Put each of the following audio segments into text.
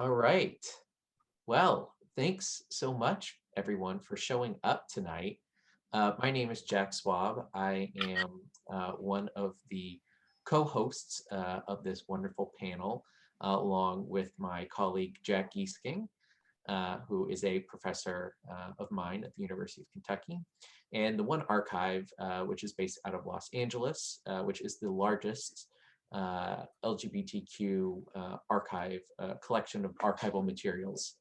All right. Well, thanks so much, everyone, for showing up tonight. My name is Jack Swab. I am one of the co-hosts of this wonderful panel, along with my colleague, Jack Gisking, who is a professor of mine at the University of Kentucky, and the One Archive, which is based out of Los Angeles, which is the largest LGBTQ archive collection of archival materials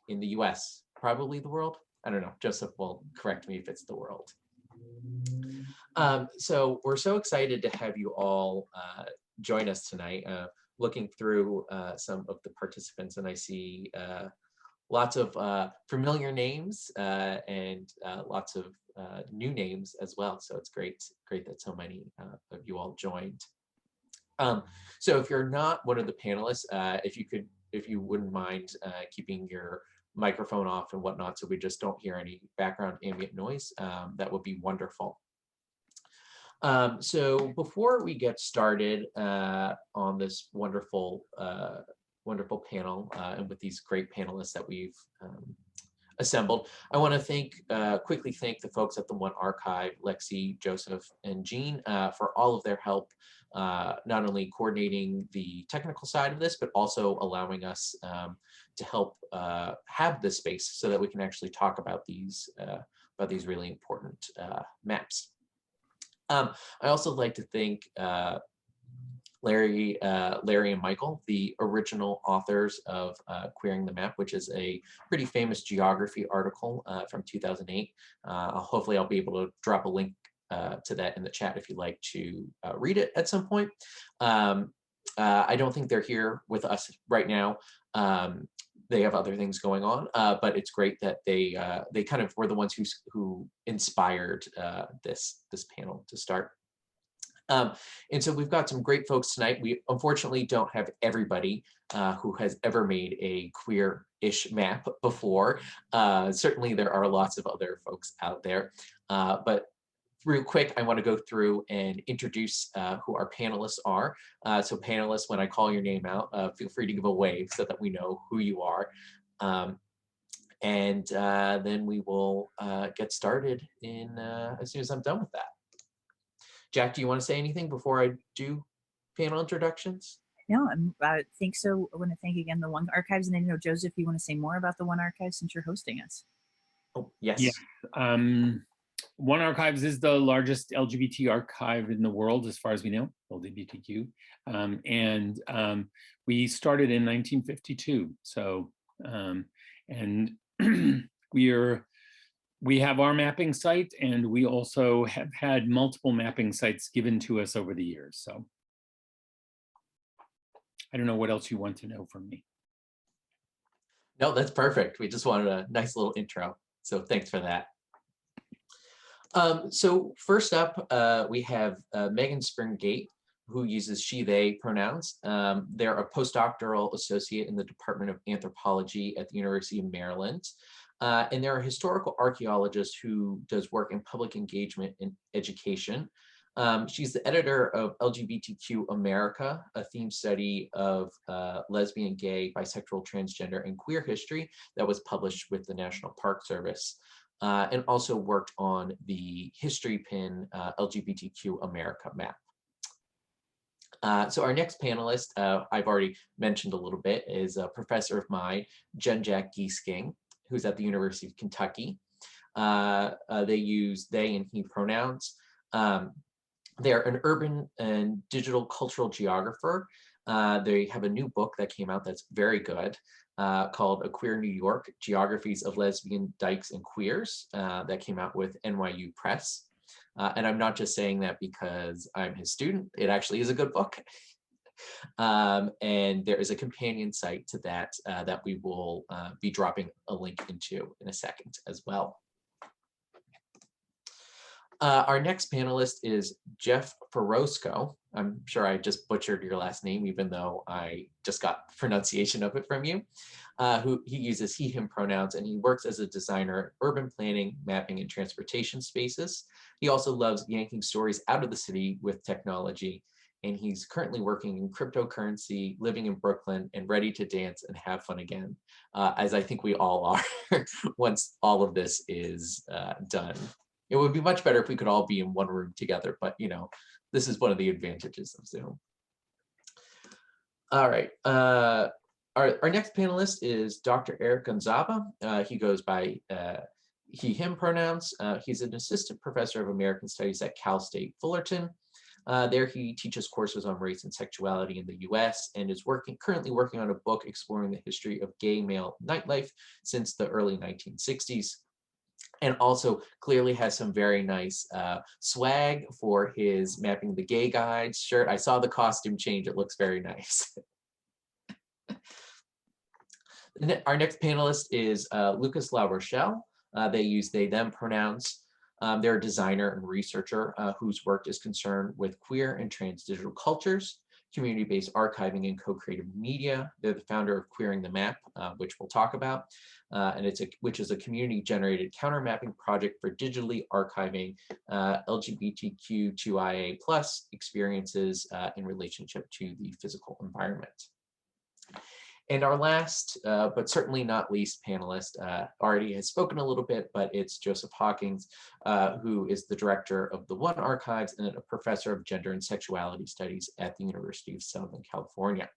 in the US, probably the world. I don't know, Joseph will correct me if it's the world. So we're so excited to have you all join us tonight. Looking through some of the participants, and I see lots of familiar names and lots of new names as well. So it's great that so many of you all joined. So if you're not one of the panelists, if you wouldn't mind keeping your microphone off and whatnot, so we just don't hear any background ambient noise, that would be wonderful. So before we get started on this wonderful panel and with these great panelists that we've assembled, I want to quickly thank the folks at the One Archive, Lexi, Joseph, and Jean, for all of their help, not only coordinating the technical side of this, but also allowing us to help have this space so that we can actually talk about these really important maps. I also like to thank Larry and Michael, the original authors of Queering the Map, which is a pretty famous geography article from 2008. Hopefully I'll be able to drop a link to that in the chat if you'd like to read it at some point. I don't think they're here with us right now. They have other things going on, but it's great that they kind of were the ones who inspired this panel to start. And so we've got some great folks tonight. We unfortunately don't have everybody who has ever made a queer-ish map before. Certainly there are lots of other folks out there, but real quick, I want to go through and introduce who our panelists are. So panelists, when I call your name out, feel free to give a wave so that we know who you are. And then we will get started as soon as I'm done with that. Jack, do you want to say anything before I do panel introductions? No, I think so. I want to thank again the One Archives, and then Joseph, you want to say more about the One Archives since you're hosting us? Oh, yes. Yeah. One Archives is the largest LGBT archive in the world, as far as we know, LGBTQ. We started in 1952. So, and we have our mapping site, and we also have had multiple mapping sites given to us over the years. So I don't know what else you want to know from me. No, that's perfect. We just wanted a nice little intro. So thanks for that. So first up, we have Megan Springate, who uses she, they pronouns. They're a postdoctoral associate in the Department of Anthropology at the University of Maryland. And they're a historical archaeologist who does work in public engagement and education. She's the editor of LGBTQ America, a theme study of lesbian, gay, bisexual, transgender, and queer history that was published with the National Park Service, and also worked on the history pin LGBTQ America map. So our next panelist, I've already mentioned a little bit, is a professor of mine, Jack Gisking, who's at the University of Kentucky. They use they and he pronouns. They're an urban and digital cultural geographer. They have a new book that came out that's very good called A Queer New York, Geographies of Lesbian, Dykes, and Queers that came out with NYU Press. And I'm not just saying that because I'm his student. It actually is a good book. And there is a companion site to that that we will be dropping a link into in a second as well. Our next panelist is Jeff Ferrosco. I'm sure I just butchered your last name, even though I just got pronunciation of it from you. Who he uses he, him pronouns, and he works as a designer, urban planning, mapping, and transportation spaces. He also loves yanking stories out of the city with technology and he's currently working in cryptocurrency, living in Brooklyn, and ready to dance and have fun again, as I think we all are once all of this is done. It would be much better if we could all be in one room together, but you know, this is one of the advantages of Zoom. All right, our next panelist is Dr. Eric Gonzaba. He goes by he, him pronouns. He's an assistant professor of American Studies at Cal State Fullerton. There he teaches courses on race and sexuality in the US and is currently working on a book exploring the history of gay male nightlife since the early 1960s. And also clearly has some very nice swag for his Mapping the Gay Guides shirt. I saw the costume change, it looks very nice. Our next panelist is Lucas La Rochelle. They use they, them pronouns. They're a designer and researcher whose work is concerned with queer and trans digital cultures, community-based archiving and co-creative media. They're the founder of Queering the Map, which we'll talk about, and which is a community-generated counter-mapping project for digitally archiving LGBTQ2IA+ experiences in relationship to the physical environment. And our last, but certainly not least panelist already has spoken a little bit, but it's Joseph Hawkins, who is the director of the One Archives and a professor of gender and sexuality studies at the University of Southern California.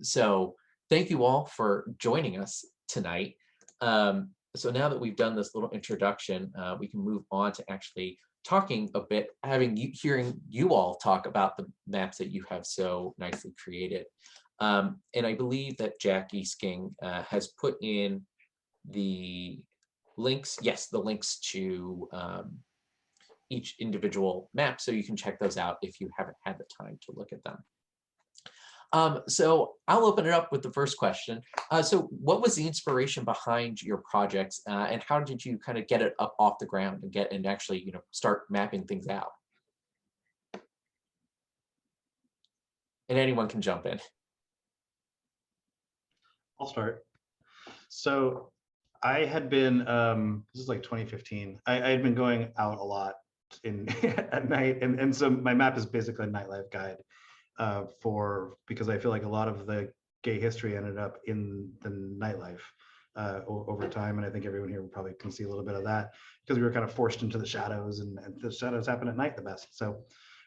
So thank you all for joining us tonight. So now that we've done this little introduction, we can move on to actually talking a bit, hearing you all talk about the maps that you have so nicely created. And I believe that Jack Gisking has put in the links, yes, the links to each individual map, so you can check those out if you haven't had the time to look at them. So I'll open it up with the first question. So what was the inspiration behind your projects, and how did you kind of get it up off the ground and actually, you know, start mapping things out? And anyone can jump in. I'll start. So I had been, this is like 2015, I had been going out a lot at night. And so my map is basically a nightlife guide because I feel like a lot of the gay history ended up in the nightlife over time. And I think everyone here probably can see a little bit of that because we were kind of forced into the shadows, and the shadows happen at night the best. So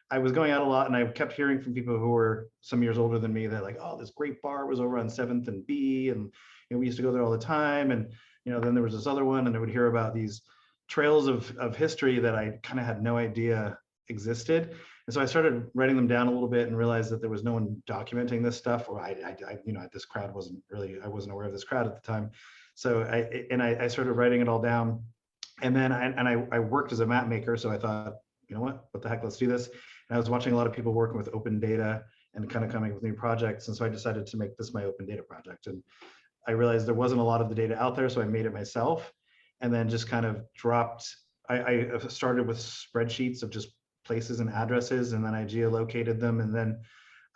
I was going out a lot, and I kept hearing from people who were some years older than me that like, oh, this great bar was over on 7th and B, and you know, we used to go there all the time. And you know, then there was this other one, and I would hear about these trails of history that I kind of had no idea existed. And so I started writing them down a little bit and realized that there was no one documenting this stuff, or I you know, this crowd wasn't really, I wasn't aware of this crowd at the time. So I started writing it all down, and then I worked as a map maker. So I thought, you know what the heck, let's do this. And I was watching a lot of people working with open data and kind of coming up with new projects. And so I decided to make this my open data project. And I realized there wasn't a lot of the data out there, so I made it myself, and then just kind of dropped. I started with spreadsheets of just places and addresses, and then I geolocated them. And then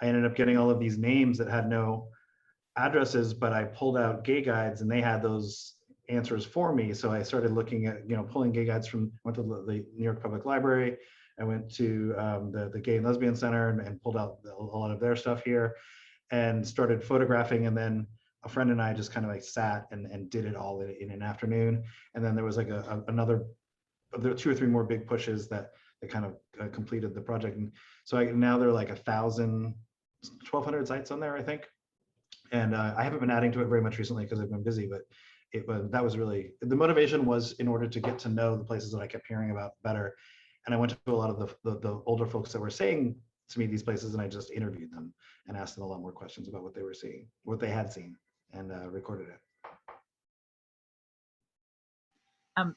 I ended up getting all of these names that had no addresses, but I pulled out gay guides and they had those answers for me. So I started looking at, you know, pulling gay guides went to the New York Public Library. I went to the Gay and Lesbian Center and pulled out a lot of their stuff here and started photographing. And then a friend and I just kind of like sat and did it all in an afternoon. And then there was like there were 2 or 3 more big pushes that kind of completed the project. And so now there are like 1,200 sites on there, I think. And I haven't been adding to it very much recently because I've been busy, but that was really, the motivation was in order to get to know the places that I kept hearing about better. And I went to a lot of the older folks that were saying to me these places, and I just interviewed them and asked them a lot more questions about what they were seeing, what they had seen, and recorded it.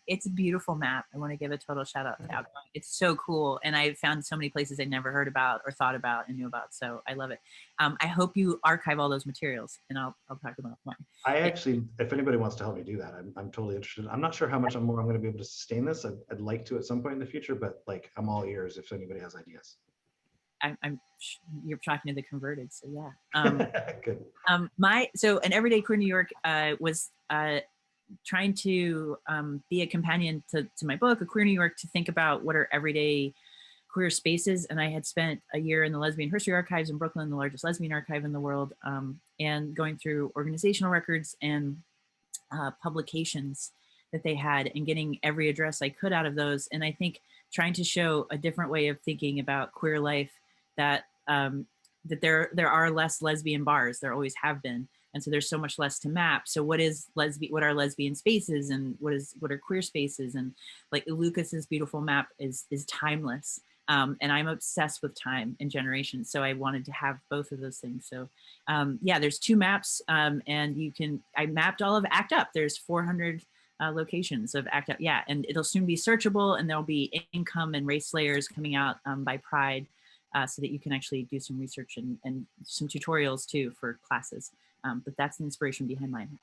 It's a beautiful map. I want to give a total shout out to Outgoing. It's so cool. And I found so many places I never heard about or thought about and knew about. So I love it. I hope you archive all those materials, and I'll talk about mine. I actually, if anybody wants to help me do that, I'm totally interested. I'm not sure how much more I'm going to be able to sustain this. I'd like to at some point in the future, but like I'm all ears if anybody has ideas. You're talking to the converted, so yeah. Good. So an Everyday Queer New York was trying to be a companion to my book, A Queer New York, to think about what are everyday queer spaces, and I had spent a year in the Lesbian History Archives in Brooklyn, the largest lesbian archive in the world, and going through organizational records and publications that they had and getting every address I could out of those. And I think trying to show a different way of thinking about queer life, that that there are less lesbian bars, there always have been. And so there's so much less to map. So what are lesbian spaces, and what are queer spaces? And like Lucas's beautiful map is timeless. And I'm obsessed with time and generations. So I wanted to have both of those things. So yeah, there's 2 maps, and I mapped all of ACT UP. There's 400 locations of ACT UP. Yeah, and it'll soon be searchable, and there'll be income and race layers coming out by Pride, so that you can actually do some research and some tutorials too for classes. But that's the inspiration behind mine.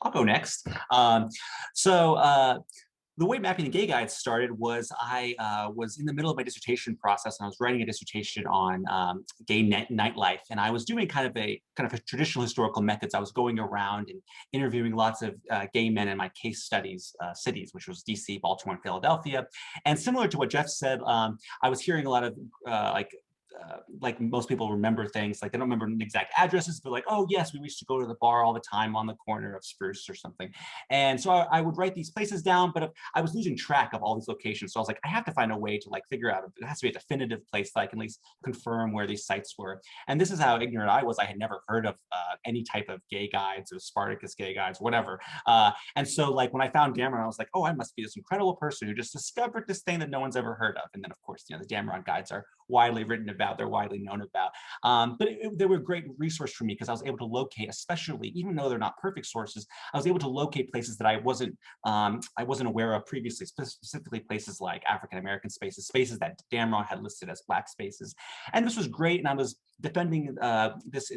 I'll go next. The way Mapping the Gay Guide started was I was in the middle of my dissertation process, and I was writing a dissertation on gay nightlife, and I was doing kind of a traditional historical methods. I was going around and interviewing lots of gay men in my case studies cities, which was DC, Baltimore, and Philadelphia. And similar to what Jeff said, I was hearing a lot of like most people remember things, like they don't remember exact addresses, but like, oh yes, we used to go to the bar all the time on the corner of Spruce or something. And so I would write these places down, but I was losing track of all these locations. So I was like, I have to find a way to like figure out, it has to be a definitive place that I can at least confirm where these sites were. And this is how ignorant I was. I had never heard of any type of gay guides or Spartacus gay guides, whatever. And so like when I found Dameron, I was like, oh, I must be this incredible person who just discovered this thing that no one's ever heard of. And then of course, the Dameron guides are widely written about, they're widely known about. But they were a great resource for me because I was able to locate, especially, even though they're not perfect sources, I was able to locate places that I wasn't aware of previously, specifically places like African-American spaces, spaces that Dameron had listed as Black spaces. And this was great, and I was defending this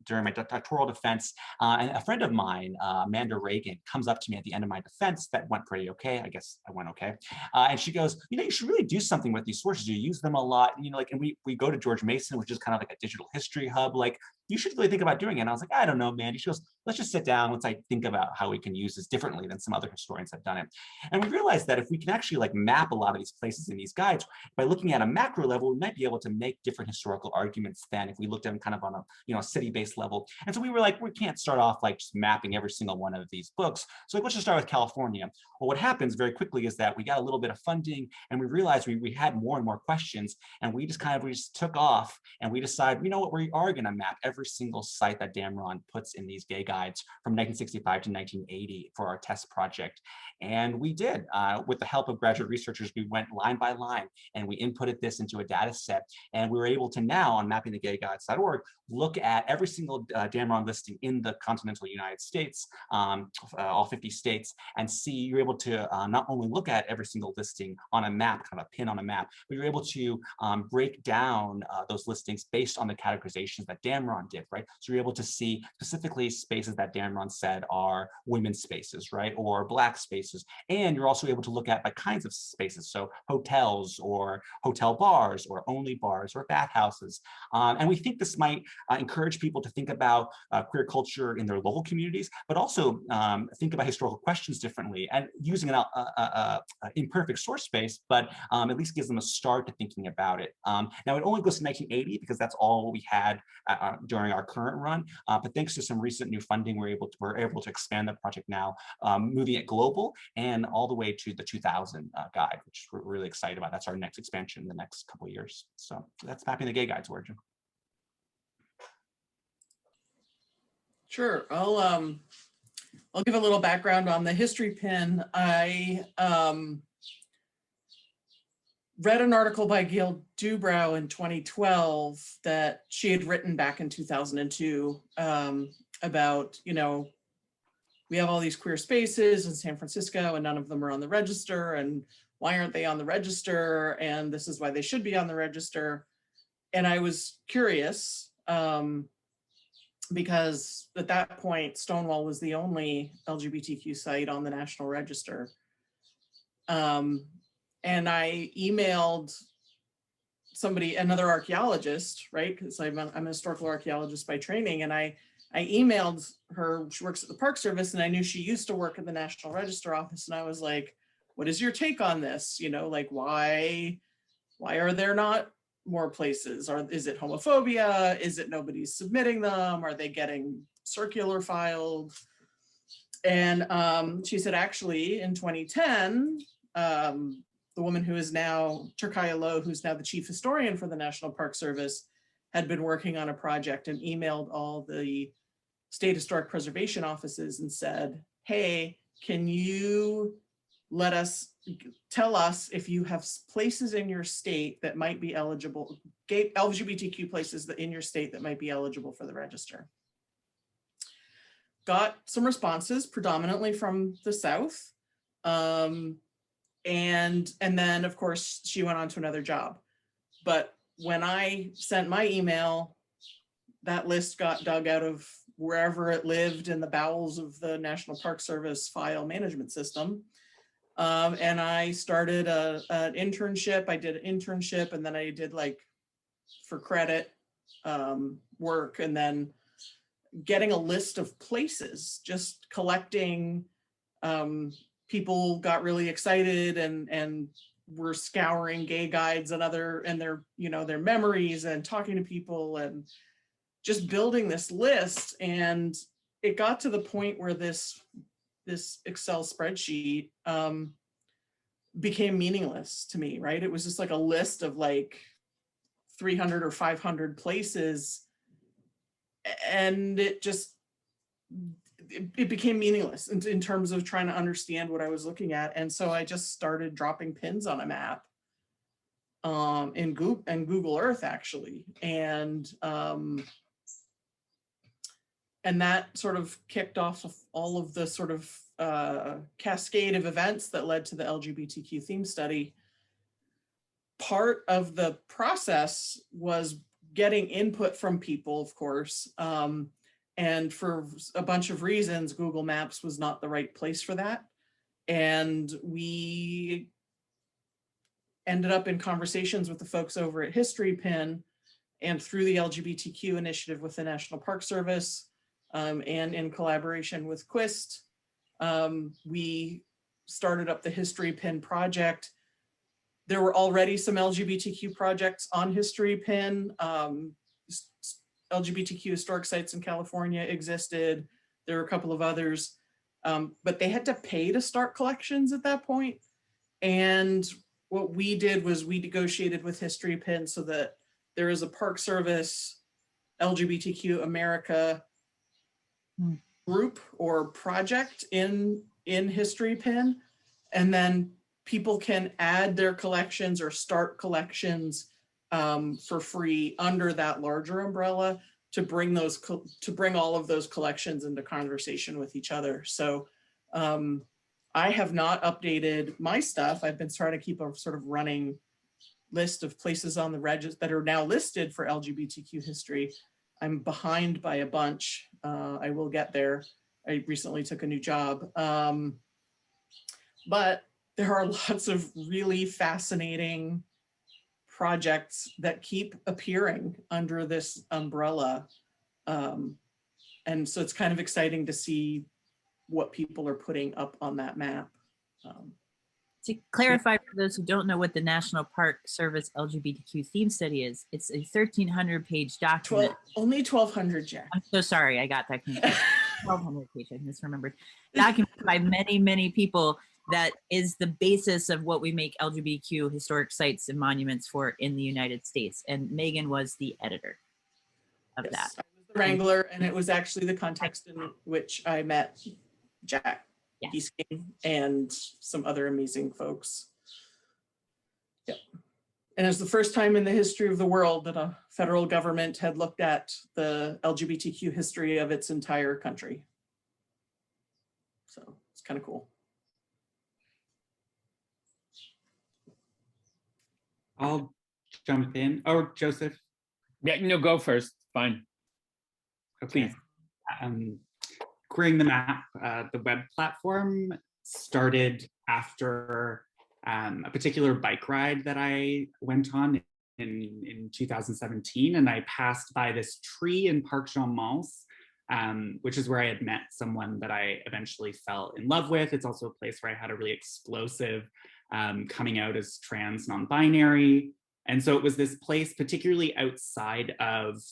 during my doctoral defense, and a friend of mine, Amanda Reagan, comes up to me at the end of my defense that went pretty okay. I guess I went okay. And she goes, you should really do something with these sources. You use them a lot. And we go to George Mason, which is kind of like a digital history hub. Like, you should really think about doing it. And I was like, I don't know, Mandy. She goes, let's just sit down. Let's think about how we can use this differently than some other historians have done it. And we realized that if we can actually like map a lot of these places in these guides, by looking at a macro level, we might be able to make different historical arguments than if we looked at them kind of on a city-based level. And so we were like, we can't start off like just mapping every single one of these books. So let's just start with California. Well, what happens very quickly is that we got a little bit of funding, and we realized we had more and more questions, and we just took off, and we decided, you know what, we are going to map every single site that Dameron puts in these gay guides from 1965 to 1980 for our test project. And we did. With the help of graduate researchers, we went line by line, and we inputted this into a data set, and we were able to now, on mappingthegayguides.org, look at every single Dameron listing in the continental United States, all 50 states, and see, you're able to not only look at every single listing on a map, kind of a pin on a map, but you're able to break down those listings based on the categorizations that Dameron did, right? So you're able to see specifically spaces that Dameron said are women's spaces, right? Or Black spaces. And you're also able to look at by kinds of spaces. So hotels, or hotel bars, or only bars, or bathhouses. And we think this might encourage people to think about queer culture in their local communities, but also think about historical questions differently, and using an imperfect source space, but at least gives them a start to thinking about it. Now, it only goes to 1980 because that's all we had during our current run, but thanks to some recent new funding, we're able to expand the project now, moving it global and all the way to the 2000 guide, which we're really excited about. That's our next expansion in the next couple of years. So that's Mapping the Gay Guide's origin. Sure, I'll give a little background on the history pin. I read an article by Gail Dubrow in 2012 that she had written back in 2002 about, we have all these queer spaces in San Francisco and none of them are on the register, and why aren't they on the register? And this is why they should be on the register. And I was curious, because at that point, Stonewall was the only LGBTQ site on the National Register. And I emailed another archaeologist, right? Because I'm a historical archaeologist by training, and I emailed her. She works at the Park Service, and I knew she used to work at the National Register office, and I was like, what is your take on this? You know, like, why are there not more places? Is it homophobia? Is it nobody's submitting them? Are they getting circular filed? And she said, actually, in 2010, the woman who is now, Turkaya Low, who's now the chief historian for the National Park Service, had been working on a project and emailed all the state historic preservation offices and said, hey, can you tell us if you have places in your state that might be eligible, gay LGBTQ places in your state that might be eligible for the register. Got some responses, predominantly from the South. And then, of course, she went on to another job. But when I sent my email, that list got dug out of wherever it lived in the bowels of the National Park Service file management system. And I started an internship. I did an internship, and then I did, like, for credit work, and then getting a list of places, just collecting. People got really excited and were scouring gay guides and their, you know, their memories and talking to people and just building this list. And it got to the point where this Excel spreadsheet became meaningless to me, right? It was just like a list of like 300 or 500 places, and it became meaningless in terms of trying to understand what I was looking at. And so I just started dropping pins on a map in Google Earth, actually. And that sort of kicked off all of the sort of cascade of events that led to the LGBTQ theme study. Part of the process was getting input from people, of course. And for a bunch of reasons, Google Maps was not the right place for that. And we ended up in conversations with the folks over at History Pin and through the LGBTQ initiative with the National Park Service, and in collaboration with Quist, we started up the History Pin project. There were already some LGBTQ projects on History Pin. LGBTQ historic sites in California existed. There were a couple of others, but they had to pay to start collections at that point. And what we did was we negotiated with History Pin so that there is a Park Service LGBTQ America group or project in History Pin, and then people can add their collections or start collections for free under that larger umbrella to bring all of those collections into conversation with each other. So I have not updated my stuff. I've been trying to keep a sort of running list of places on the register that are now listed for LGBTQ history. I'm behind by a bunch. I will get there. I recently took a new job. But there are lots of really fascinating projects that keep appearing under this umbrella. And so it's kind of exciting to see what people are putting up on that map. To clarify for those who don't know what the National Park Service LGBTQ theme study is, it's a 1,300-page document. Only 1,200, Jack. I'm so sorry, I got that. 1,200 page, I misremembered. Documented by many, many people that is the basis of what we make LGBTQ historic sites and monuments for in the United States. And Megan was the editor of that. I was the wrangler, and it was actually the context in which I met Jack Gisking and some other amazing folks. Yep. And it's the first time in the history of the world that a federal government had looked at the LGBTQ history of its entire country. So it's kind of cool. I'll jump in. Oh, Joseph. Yeah, no, go first. Fine. Okay. Queering the Map, the web platform, started after a particular bike ride that I went on in 2017, and I passed by this tree in Parc Jean-Mance, which is where I had met someone that I eventually fell in love with. It's also a place where I had a really explosive coming out as trans non-binary. And so it was this place, particularly outside of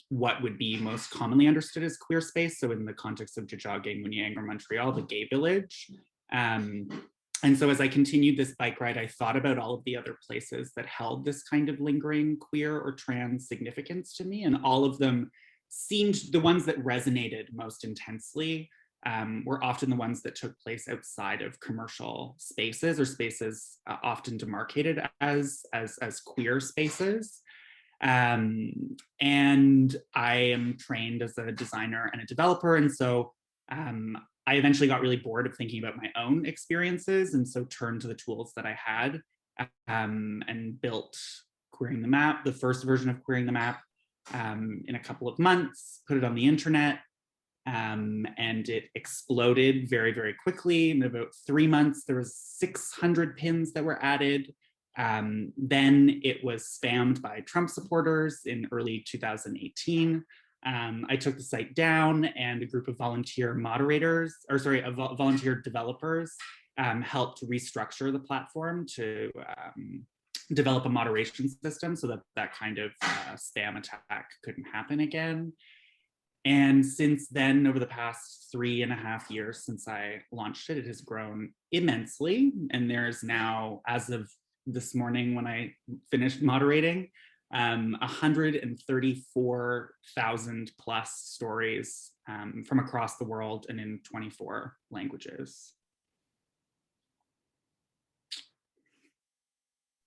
what would be most commonly understood as queer space. So in the context of Tiohtià:ke, Mouniang, or Montreal, the gay village. And so as I continued this bike ride, I thought about all of the other places that held this kind of lingering queer or trans significance to me. And all of them seemed, the ones that resonated most intensely were often the ones that took place outside of commercial spaces, or spaces often demarcated as queer spaces. And I am trained as a designer and a developer. And so I eventually got really bored of thinking about my own experiences, and so turned to the tools that I had and built Queering the Map, the first version of Queering the Map, in a couple of months, put it on the internet, and it exploded very, very quickly. In about 3 months, there was 600 pins that were added. Then it was spammed by Trump supporters in early 2018. I took the site down, and a group of volunteer volunteer developers helped restructure the platform to develop a moderation system so that that kind of spam attack couldn't happen again. And since then, over the past 3.5 years since I launched it, it has grown immensely. And there's now, as of this morning when I finished moderating, 134,000 plus stories from across the world and in 24 languages.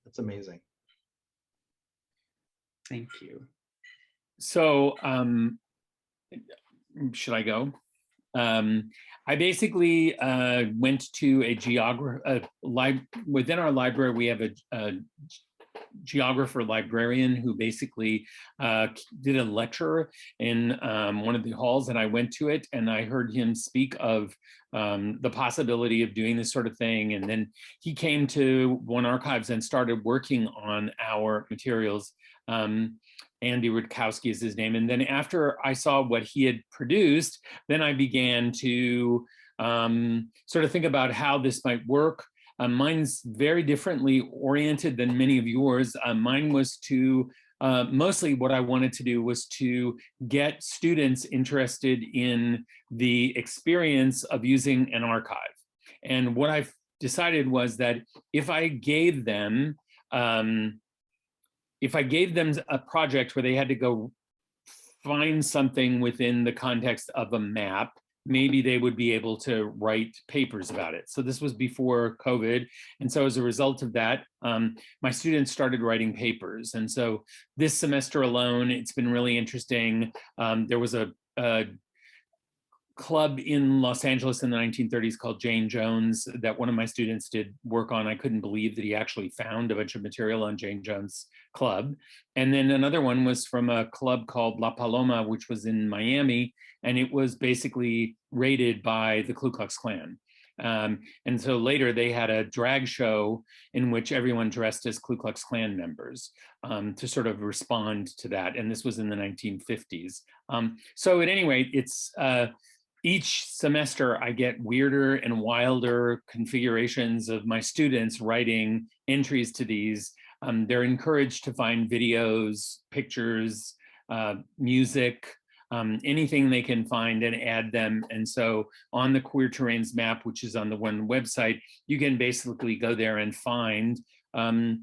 That's amazing. Thank you. So should I go? I basically went to a within our library, we have a geographer librarian who basically did a lecture in one of the halls, and I went to it, and I heard him speak of the possibility of doing this sort of thing. And then he came to One Archives and started working on our materials. Andy Rutkowski is his name. And then after I saw what he had produced, then I began to sort of think about how this might work. Mine's very differently oriented than many of yours. Mine was to, mostly what I wanted to do was to get students interested in the experience of using an archive. And what I've decided was that if I gave them a project where they had to go find something within the context of a map, maybe they would be able to write papers about it. So this was before COVID. And so as a result of that, my students started writing papers. And so this semester alone, it's been really interesting. There was a club in Los Angeles in the 1930s called Jane Jones that one of my students did work on. I couldn't believe that he actually found a bunch of material on Jane Jones Club. And then another one was from a club called La Paloma, which was in Miami, and it was basically raided by the Ku Klux Klan. And so later they had a drag show in which everyone dressed as Ku Klux Klan members to sort of respond to that. And this was in the 1950s. So at any rate, it's each semester I get weirder and wilder configurations of my students writing entries to these. They're encouraged to find videos, pictures, music, anything they can find and add them. And so on the Queer Terrains map, which is on the One website, you can basically go there and find all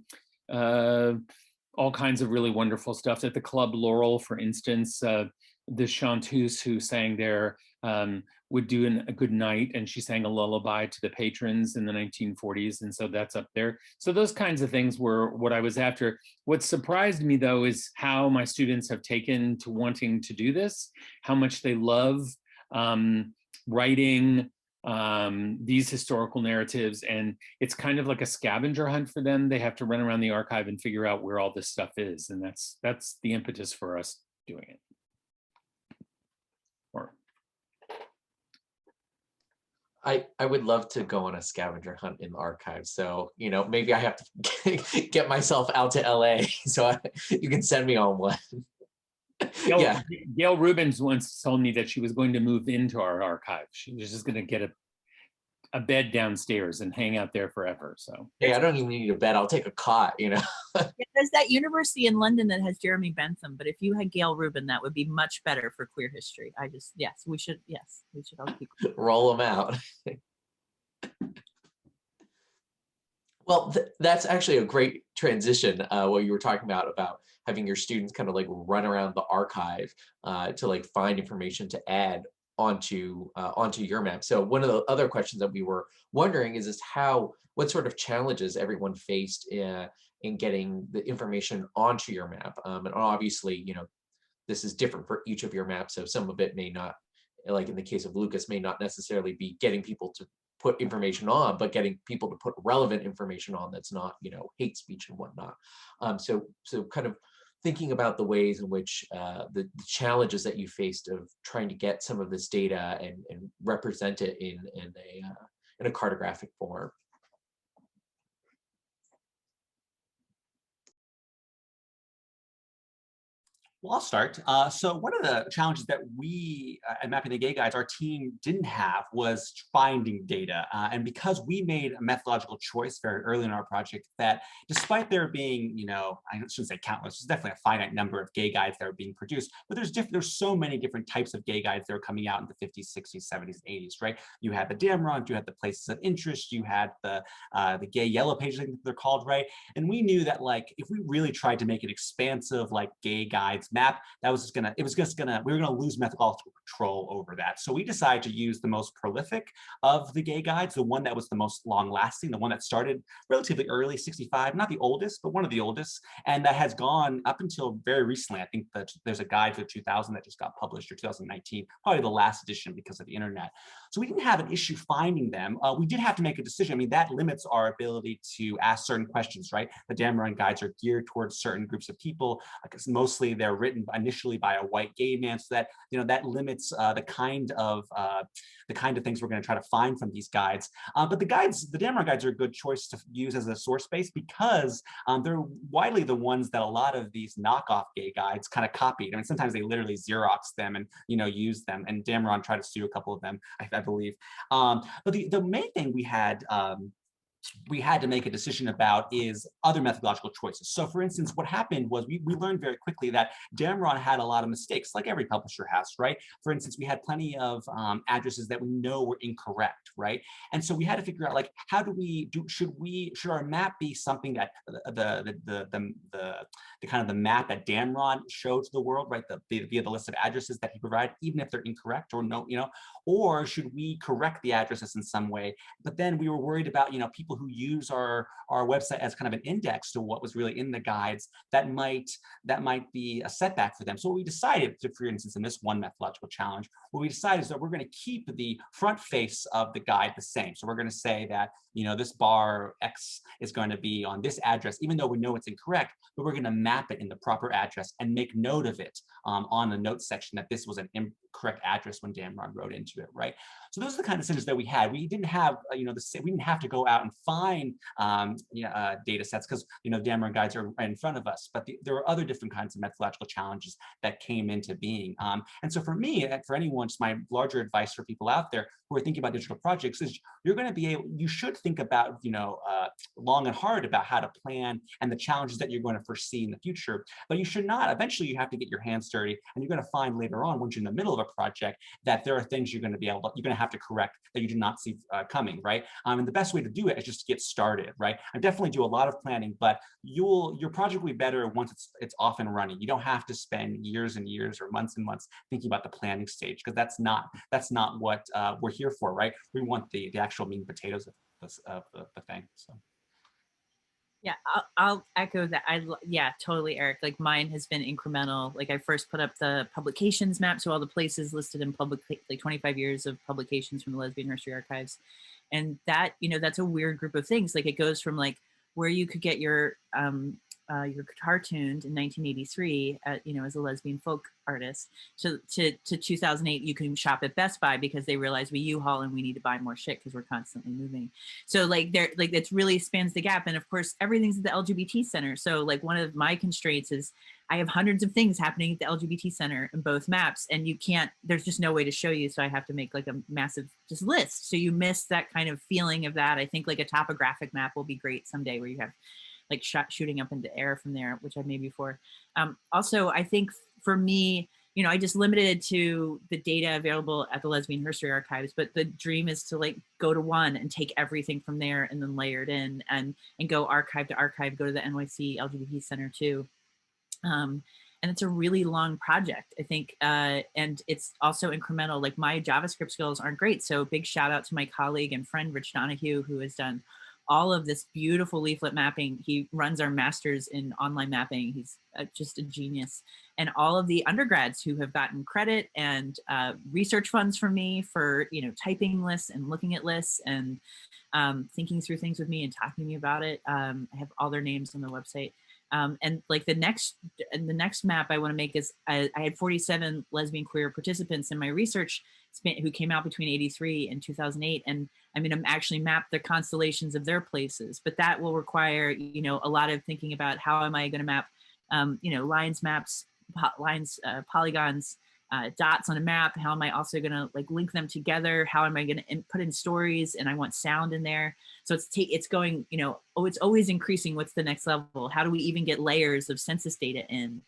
kinds of really wonderful stuff. At the Club Laurel, for instance, the chanteuse who sang there would do a good night, and she sang a lullaby to the patrons in the 1940s, and so that's up there. So those kinds of things were what I was after. What surprised me, though, is how my students have taken to wanting to do this, how much they love writing these historical narratives, and it's kind of like a scavenger hunt for them. They have to run around the archive and figure out where all this stuff is, and that's the impetus for us doing it. I would love to go on a scavenger hunt in the archives. So, you know, maybe I have to get myself out to LA so you can send me on one. Yeah. Gail Rubens once told me that she was going to move into our archive. She was just going to get a bed downstairs and hang out there forever. So Hey, I don't even need a bed. I'll take a cot, you know. There's that university in London that has Jeremy Bentham, but if you had Gail Rubin, that would be much better for queer history. We should all keep Roll them out. Well, that's actually a great transition. What you were talking about having your students kind of like run around the archive to like find information to add onto your map. So one of the other questions that we were wondering is what sort of challenges everyone faced in getting the information onto your map. And obviously, you know, this is different for each of your maps. So some of it may not, like in the case of Lucas, may not necessarily be getting people to put information on, but getting people to put relevant information on that's not, you know, hate speech and whatnot. So kind of thinking about the ways in which the challenges that you faced of trying to get some of this data and represent it in a cartographic form. Well, I'll start. So one of the challenges that we at Mapping the Gay Guides, our team didn't have was finding data. And because we made a methodological choice very early in our project that despite there being, you know, I shouldn't say countless, there's definitely a finite number of gay guides that are being produced, but there's so many different types of gay guides that are coming out in the 50s, 60s, 70s, 80s, right? You had the Damron, you had the places of interest, you had the gay yellow pages, I think they're called, right? And we knew that like, if we really tried to make it expansive, like gay guides map, we were gonna lose methodological control over that. So we decided to use the most prolific of the gay guides, the one that was the most long lasting, the one that started relatively early, 65, not the oldest, but one of the oldest, and that has gone up until very recently. I think that there's a guide for 2000 that just got published, or 2019, probably the last edition because of the internet. So we didn't have an issue finding them. We did have to make a decision. I mean, that limits our ability to ask certain questions, right? The Damron guides are geared towards certain groups of people, because mostly they're written initially by a white gay man, so that, you know, that limits the kind of things we're going to try to find from these guides. But the Damron guides are a good choice to use as a source base because they're widely the ones that a lot of these knockoff gay guides kind of copied. I mean, sometimes they literally Xerox them and, you know, use them. And Damron tried to sue a couple of them, I believe. But the main thing we had to make a decision about is other methodological choices. So for instance, what happened was we learned very quickly that Damron had a lot of mistakes, like every publisher has, right? For instance, we had plenty of addresses that we know were incorrect, right? And so we had to figure out, like, how do we should our map be something that the kind of the map that Damron showed to the world, right? Via the list of addresses that he provided, even if they're incorrect or no, you know, or should we correct the addresses in some way? But then we were worried about, you know, people who use our website as kind of an index to what was really in the guides, that might be a setback for them. So what we decided, for instance, in this one methodological challenge, what we decided is that we're going to keep the front face of the guide the same. So we're going to say that, you know, this bar X is going to be on this address, even though we know it's incorrect, but we're going to map it in the proper address and make note of it on the notes section that this was an incorrect address when Damron wrote into it, right? So those are the kind of decisions that we had. We didn't have, we didn't have to go out and find data sets because, you know, Damron guides are right in front of us, but there were other different kinds of methodological challenges that came into being. And so for me, and for anyone, just my larger advice for people out there who are thinking about digital projects is you should think about, you know, long and hard about how to plan and the challenges that you're going to foresee in the future, but you should not, eventually you have to get your hands dirty, and you're going to find later on, once you're in the middle of a project, that there are things you're going to have to correct that you do not see coming, right? And the best way to do it is just to get started, right? I definitely do a lot of planning, but your project will be better once it's off and running. You don't have to spend years and years or months and months thinking about the planning stage, because that's not what we're here for, right? We want the actual meat and potatoes of the thing. So. Yeah, I'll echo that. Yeah, totally, Eric. Like mine has been incremental. Like I first put up the publications map, so all the places listed in public, like 25 years of publications from the Lesbian History Archives. And that, you know, that's a weird group of things. Like it goes from like where you could get your you're cartooned in 1983, as a lesbian folk artist, to 2008, you can shop at Best Buy because they realize we U-Haul and we need to buy more shit because we're constantly moving. So it really spans the gap. And of course, everything's at the LGBT center. So like one of my constraints is I have hundreds of things happening at the LGBT center in both maps, and there's just no way to show you. So I have to make like a massive just list. So you miss that kind of feeling of that. I think like a topographic map will be great someday where you have like shooting up into air from there, which I've made before. Also, I think for me, I just limited it to the data available at the Lesbian History Archives, but the dream is to like go to one and take everything from there and then layer it in and go archive to archive, go to the NYC LGBT Center too. And it's a really long project, I think, and it's also incremental. Like my JavaScript skills aren't great, so big shout out to my colleague and friend Rich Donahue, who has done all of this beautiful leaflet mapping. He runs our masters in online mapping. He's just a genius. And all of the undergrads who have gotten credit and research funds from me for typing lists and looking at lists and thinking through things with me and talking to me about it. I have all their names on the website. And like the next map I want to make is I had 47 lesbian queer participants in my research who came out between 83 and 2008. And I'm actually mapped the constellations of their places, but that will require, a lot of thinking about how am I going to map, lines, maps, lines, polygons, dots on a map. How am I also going to like link them together? How am I going to put in stories? And I want sound in there. So it's going, it's always increasing. What's the next level? How do we even get layers of census data in?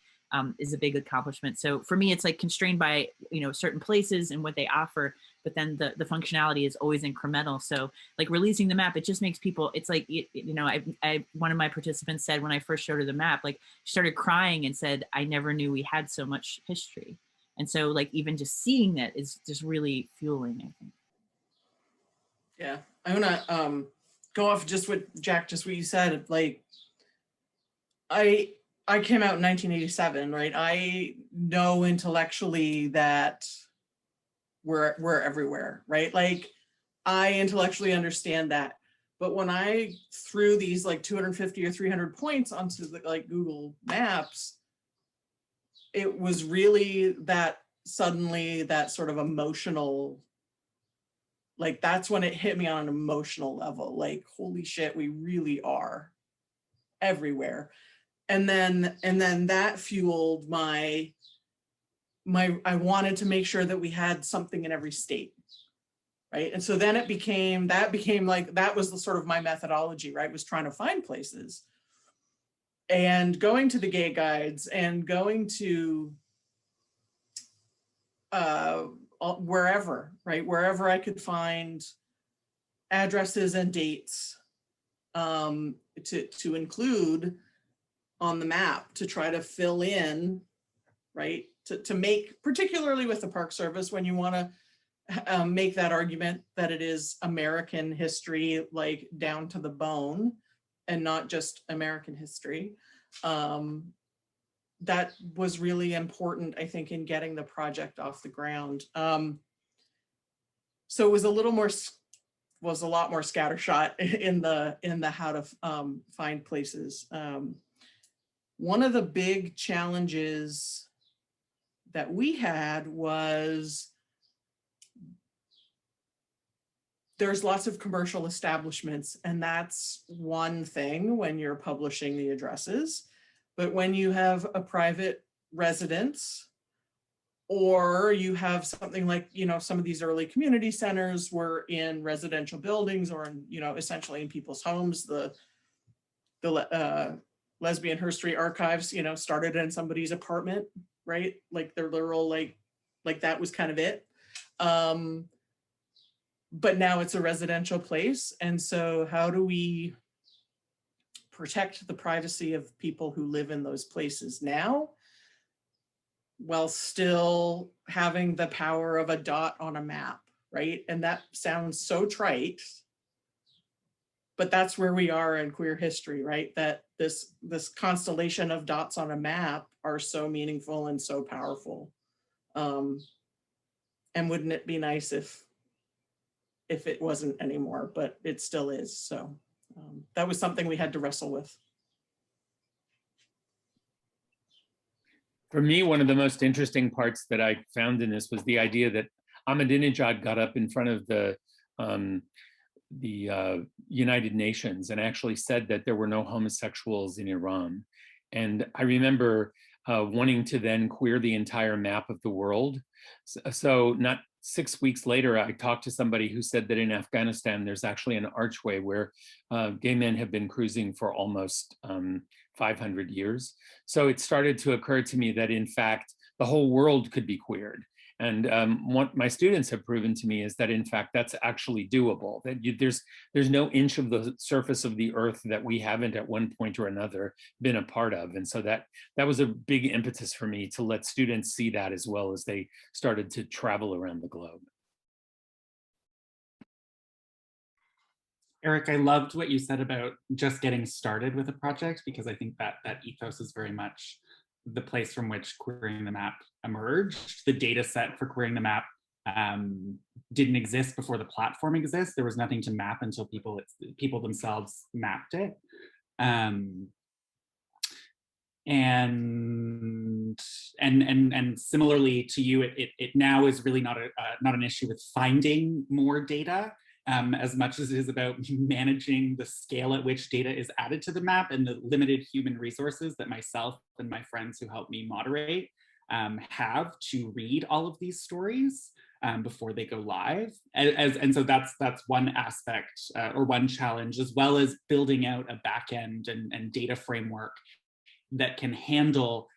Is a big accomplishment. So for me, it's like constrained by, certain places and what they offer, but then the functionality is always incremental. So like releasing the map, it just makes people, it's like, one of my participants said when I first showed her the map, like she started crying and said, I never knew we had so much history. And so like, even just seeing that is just really fueling, I think. Yeah, I want to go off just what you said. Like, I came out in 1987, right? I know intellectually that we're everywhere, right? Like, I intellectually understand that. But when I threw these like 250 or 300 points onto the like Google Maps, it was really that suddenly that sort of emotional, like that's when it hit me on an emotional level, like, holy shit, we really are everywhere. And then that fueled my I wanted to make sure that we had something in every state, right? And so then that became like, that was the sort of my methodology, right? Was trying to find places and going to the gay guides and going to wherever, right? Wherever I could find addresses and dates to include on the map, to try to fill in, right? To make, particularly with the Park Service, when you want to make that argument that it is American history, like down to the bone, and not just American history. That was really important, I think, in getting the project off the ground. So it was a lot more scattershot in the how to find places. One of the big challenges that we had was there's lots of commercial establishments, and that's one thing when you're publishing the addresses. But when you have a private residence, or you have something like, some of these early community centers were in residential buildings or in, essentially in people's homes. The Lesbian History Archives, started in somebody's apartment, right? Like they're literal, like that was kind of it. But now it's a residential place. And so how do we protect the privacy of people who live in those places now, while still having the power of a dot on a map, right? And that sounds so trite, but that's where we are in queer history, right? That this constellation of dots on a map are so meaningful and so powerful. And wouldn't it be nice if it wasn't anymore, but it still is. So that was something we had to wrestle with. For me, one of the most interesting parts that I found in this was the idea that Ahmadinejad got up in front of the United Nations and actually said that there were no homosexuals in Iran. And I remember wanting to then queer the entire map of the world. So not 6 weeks later, I talked to somebody who said that in Afghanistan, there's actually an archway where gay men have been cruising for almost 500 years. So it started to occur to me that in fact, the whole world could be queered. And what my students have proven to me is that in fact, that's actually doable, that there's no inch of the surface of the earth that we haven't at one point or another been a part of. And so that was a big impetus for me to let students see that as well as they started to travel around the globe. Eric, I loved what you said about just getting started with a project, because I think that ethos is very much the place from which Queering the Map emerged. The data set for Queering the Map didn't exist before the platform exists. There was nothing to map until people themselves mapped it. And similarly to you, it now is really not an issue with finding more data, as much as it is about managing the scale at which data is added to the map and the limited human resources that myself and my friends who help me moderate have to read all of these stories before they go live. And so that's one aspect or one challenge, as well as building out a backend and data framework that can handle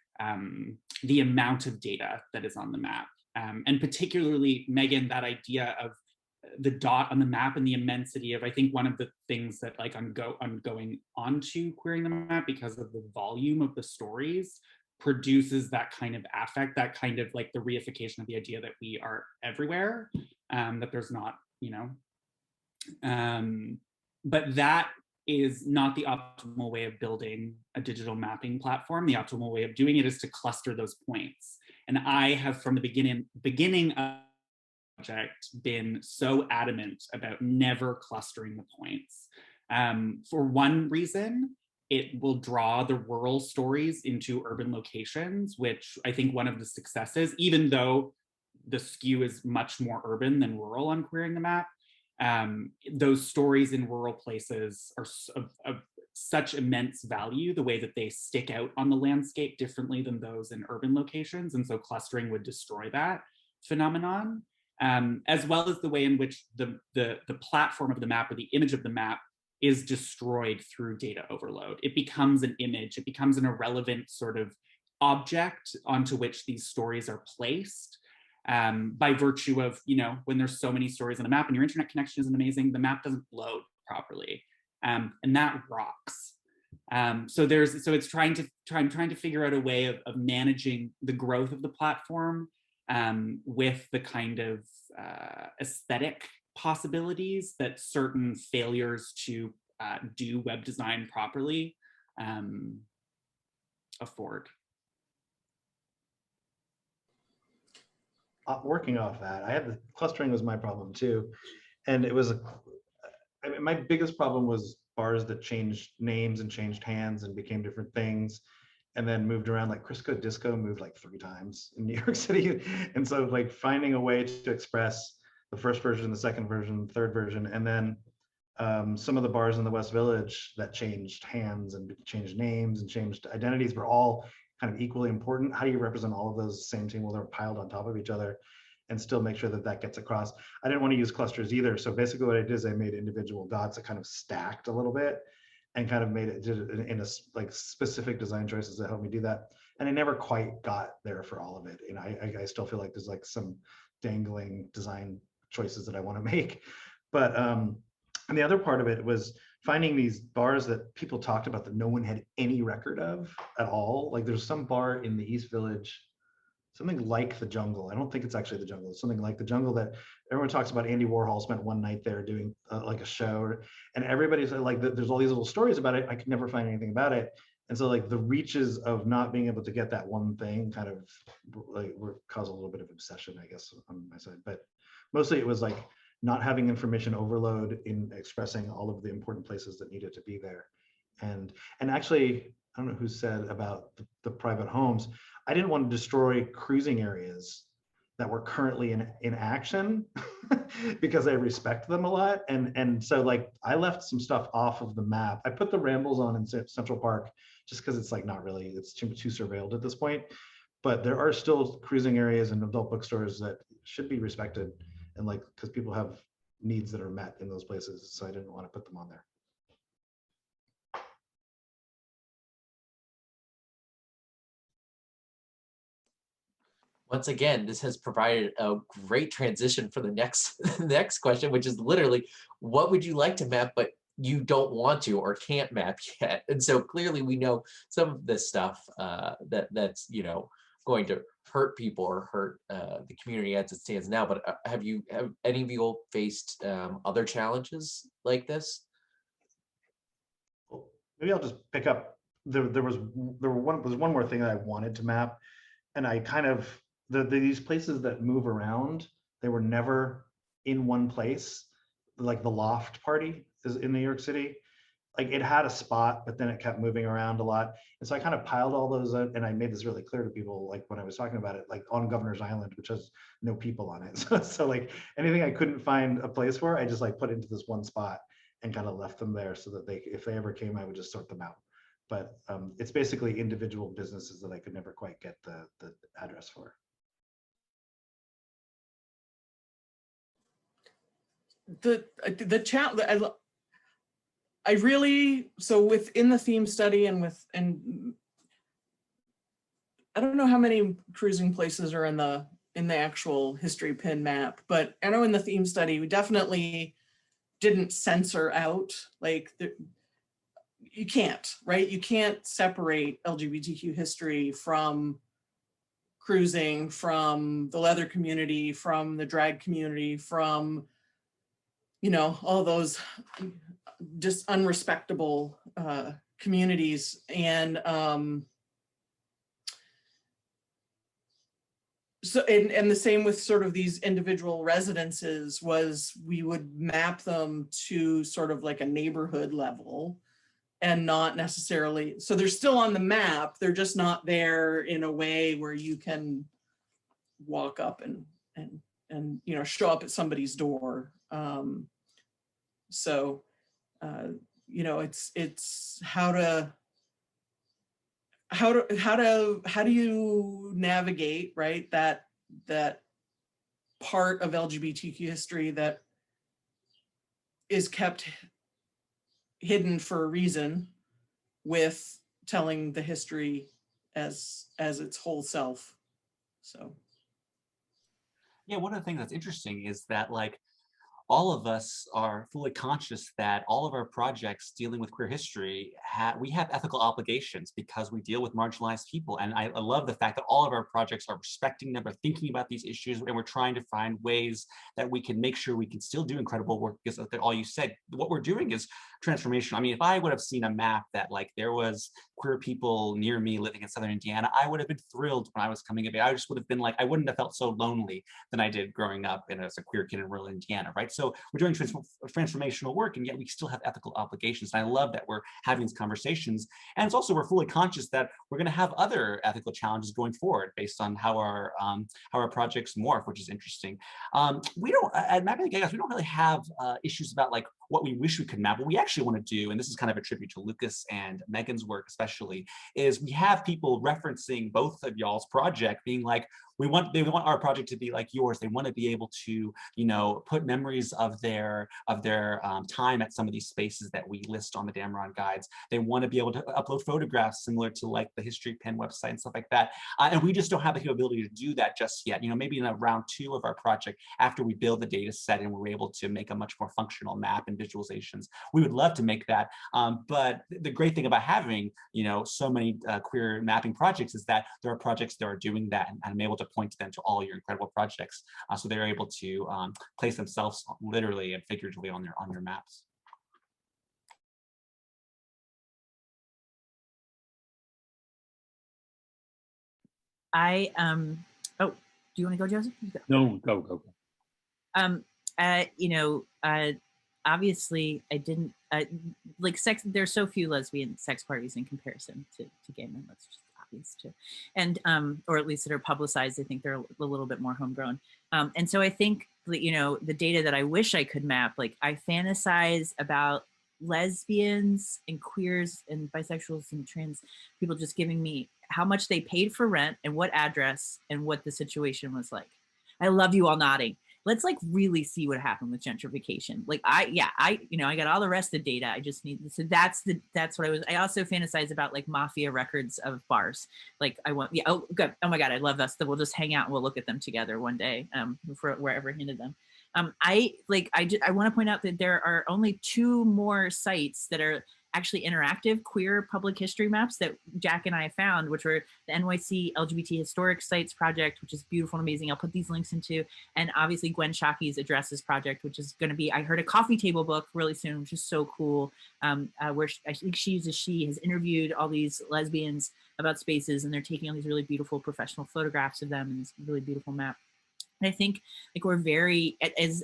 the amount of data that is on the map. And particularly, Megan, that idea of the dot on the map and the immensity of, I think one of the things that like I'm going onto Queering the Map, because of the volume of the stories, produces that kind of affect, that kind of like the reification of the idea that we are everywhere, that there's not, but that is not the optimal way of building a digital mapping platform. The optimal way of doing it is to cluster those points. And I have, from the beginning of project, been so adamant about never clustering the points. For one reason, it will draw the rural stories into urban locations, which I think one of the successes, even though the skew is much more urban than rural on Queering the Map, those stories in rural places are of such immense value, the way that they stick out on the landscape differently than those in urban locations. And so clustering would destroy that phenomenon. As well as the way in which the platform of the map or the image of the map is destroyed through data overload. It becomes an image, it becomes an irrelevant sort of object onto which these stories are placed by virtue of, when there's so many stories on the map and your internet connection isn't amazing, the map doesn't load properly. And that rocks. So it's trying to figure out a way of managing the growth of the platform with the kind of aesthetic possibilities that certain failures to do web design properly afford. Working off that, I had the clustering was my problem too. And it was, my biggest problem was bars that changed names and changed hands and became different things, and then moved around. Like Crisco Disco moved like 3 times in New York City. And so like finding a way to express the first version, the second version, the third version, and then some of the bars in the West Village that changed hands and changed names and changed identities were all kind of equally important. How do you represent all of those same team while they're piled on top of each other and still make sure that that gets across? I didn't want to use clusters either. So basically what I did is I made individual dots that kind of stacked a little bit and kind of made it in a like specific design choices that helped me do that. And I never quite got there for all of it. And I still feel like there's like some dangling design choices that I want to make. But and the other part of it was finding these bars that people talked about that no one had any record of at all. Like there's some bar in the East Village, something like the Jungle. I don't think it's actually the Jungle. It's something like the Jungle that everyone talks about. Andy Warhol spent one night there doing like a show, and everybody's like, there's all these little stories about it. I could never find anything about it. And so like the reaches of not being able to get that one thing kind of like cause a little bit of obsession, I guess, on my side. But mostly it was like not having information overload in expressing all of the important places that needed to be there. And actually I don't know who said about the private homes. I didn't want to destroy cruising areas that were currently in action because I respect them a lot. And so like I left some stuff off of the map. I put the rambles on in Central Park just because it's like not really, it's too surveilled at this point. But there are still cruising areas and adult bookstores that should be respected, and like because people have needs that are met in those places. So I didn't want to put them on there. Once again, this has provided a great transition for the next next question, which is literally, what would you like to map, but you don't want to or can't map yet? And so clearly we know some of this stuff that's, you know, going to hurt people or hurt the community as it stands now. But have any of you all faced other challenges like this? Maybe I'll just pick up. There was one more thing that I wanted to map, and I kind of these places that move around, they were never in one place. Like the Loft Party is in New York City. Like it had a spot, but then it kept moving around a lot. And so I kind of piled all those up, and I made this really clear to people, like when I was talking about it, like on Governor's Island, which has no people on it. So like anything I couldn't find a place for, I just like put into this one spot and kind of left them there so that if they ever came, I would just sort them out. But it's basically individual businesses that I could never quite get the address for. The challenge, I really, so within the theme study and I don't know how many cruising places are in the actual history pin map, but I know in the theme study we definitely didn't censor out, like you can't, right? You can't separate LGBTQ history from cruising, from the leather community, from the drag community, from, you know, all those just unrespectable communities. And so, and the same with sort of these individual residences, was we would map them to sort of like a neighborhood level and not necessarily, so they're still on the map, they're just not there in a way where you can walk up and you know, show up at somebody's door. So you know, it's how do you navigate, right, that part of LGBTQ history that is kept hidden for a reason, with telling the history as its whole self. So Yeah, one of the things that's interesting is that like all of us are fully conscious that all of our projects dealing with queer history, we have ethical obligations because we deal with marginalized people. And I love the fact that all of our projects are respecting them, are thinking about these issues, and we're trying to find ways that we can make sure we can still do incredible work, because like all you said, what we're doing is transformational. I mean, if I would have seen a map that like there was queer people near me living in Southern Indiana, I would have been thrilled when I was coming of age. I just would have been like, I wouldn't have felt so lonely than I did growing up as a queer kid in rural Indiana, right? So we're doing transformational work, and yet we still have ethical obligations. And I love that we're having these conversations. And it's also, we're fully conscious that we're going to have other ethical challenges going forward based on how our projects morph, which is interesting. We don't, at Mapping the Gay Guys, we don't really have issues about like what we wish we could map. What we actually want to do, and this is kind of a tribute to Lucas and Megan's work especially, is we have people referencing both of y'all's project, being like, they want our project to be like yours. They want to be able to, you know, put memories of their time at some of these spaces that we list on the Dameron guides. They want to be able to upload photographs similar to like the History Pen website and stuff like that. And we just don't have the capability to do that just yet. You know, maybe in round 2 of our project, after we build the data set and we're able to make a much more functional map and visualizations, we would love to make that. But the great thing about having, you know, so many queer mapping projects is that there are projects that are doing that, and I'm able to point to them to all your incredible projects, so they're able to place themselves literally and figuratively on your maps. Oh, do you want to go, Joseph? No, go. You know, obviously I didn't like sex. There's so few lesbian sex parties in comparison to gay men. That's just obvious too, and or at least that are publicized. I think they're a little bit more homegrown. And so I think, you know, the data that I wish I could map, like I fantasize about lesbians and queers and bisexuals and trans people just giving me how much they paid for rent and what address and what the situation was like. I love you all nodding. Let's like really see what happened with gentrification. Like I got all the rest of the data. I just need, so that's what I also fantasize about, like mafia records of bars. Like I want, yeah, oh good. Oh my God, I love this. That we'll just hang out and we'll look at them together one day, for wherever handed them. I want to point out that there are only 2 more sites that are actually interactive queer public history maps that Jack and I found, which were the NYC LGBT Historic Sites Project, which is beautiful and amazing. I'll put these links into, and obviously Gwen Shockey's Addresses Project, which is going to be, I heard, a coffee table book really soon, which is so cool, where I think she has interviewed all these lesbians about spaces, and they're taking all these really beautiful professional photographs of them in this really beautiful map. And I think like we're very, as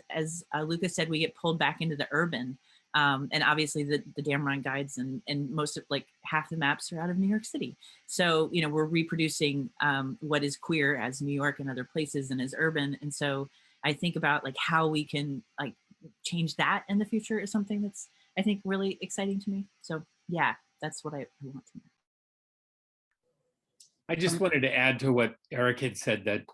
Lucas said, we get pulled back into the urban. And obviously the Damron guides and most of, like half the maps are out of New York City. So, you know, we're reproducing what is queer as New York and other places and as urban. And so I think about like how we can like change that in the future is something that's, I think, really exciting to me. So yeah, that's what I want to know. I just wanted to add to what Eric had said, that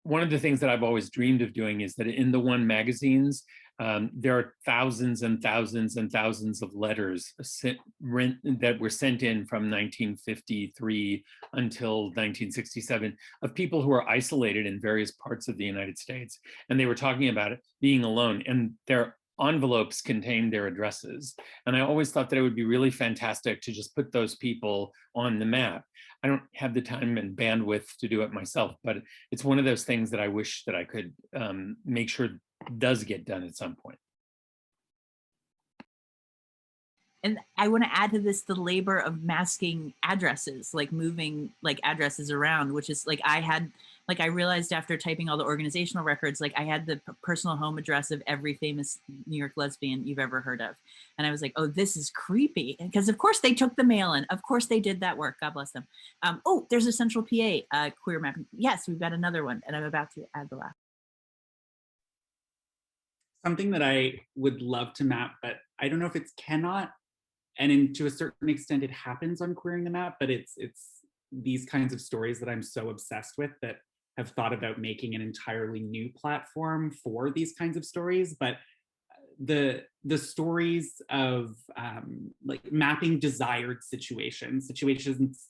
one of the things that I've always dreamed of doing is that in the One magazines, there are thousands and thousands and thousands of letters that were sent in from 1953 until 1967 of people who are isolated in various parts of the United States. And they were talking about it, being alone, and their envelopes contained their addresses. And I always thought that it would be really fantastic to just put those people on the map. I don't have the time and bandwidth to do it myself, but it's one of those things that I wish that I could make sure does get done at some point. And I want to add to this the labor of masking addresses, like moving like addresses around, which is like I realized after typing all the organizational records, like I had the personal home address of every famous New York lesbian you've ever heard of. And I was like, oh, this is creepy. Because of course they took the mail in. Of course they did that work. God bless them. Oh, there's a Central PA queer map. Yes, we've got another one. And I'm about to add the last. Something that I would love to map, but I don't know if it's cannot. And to a certain extent, it happens on Queering the Map, but it's these kinds of stories that I'm so obsessed with that have thought about making an entirely new platform for these kinds of stories. But the stories of like mapping desired situations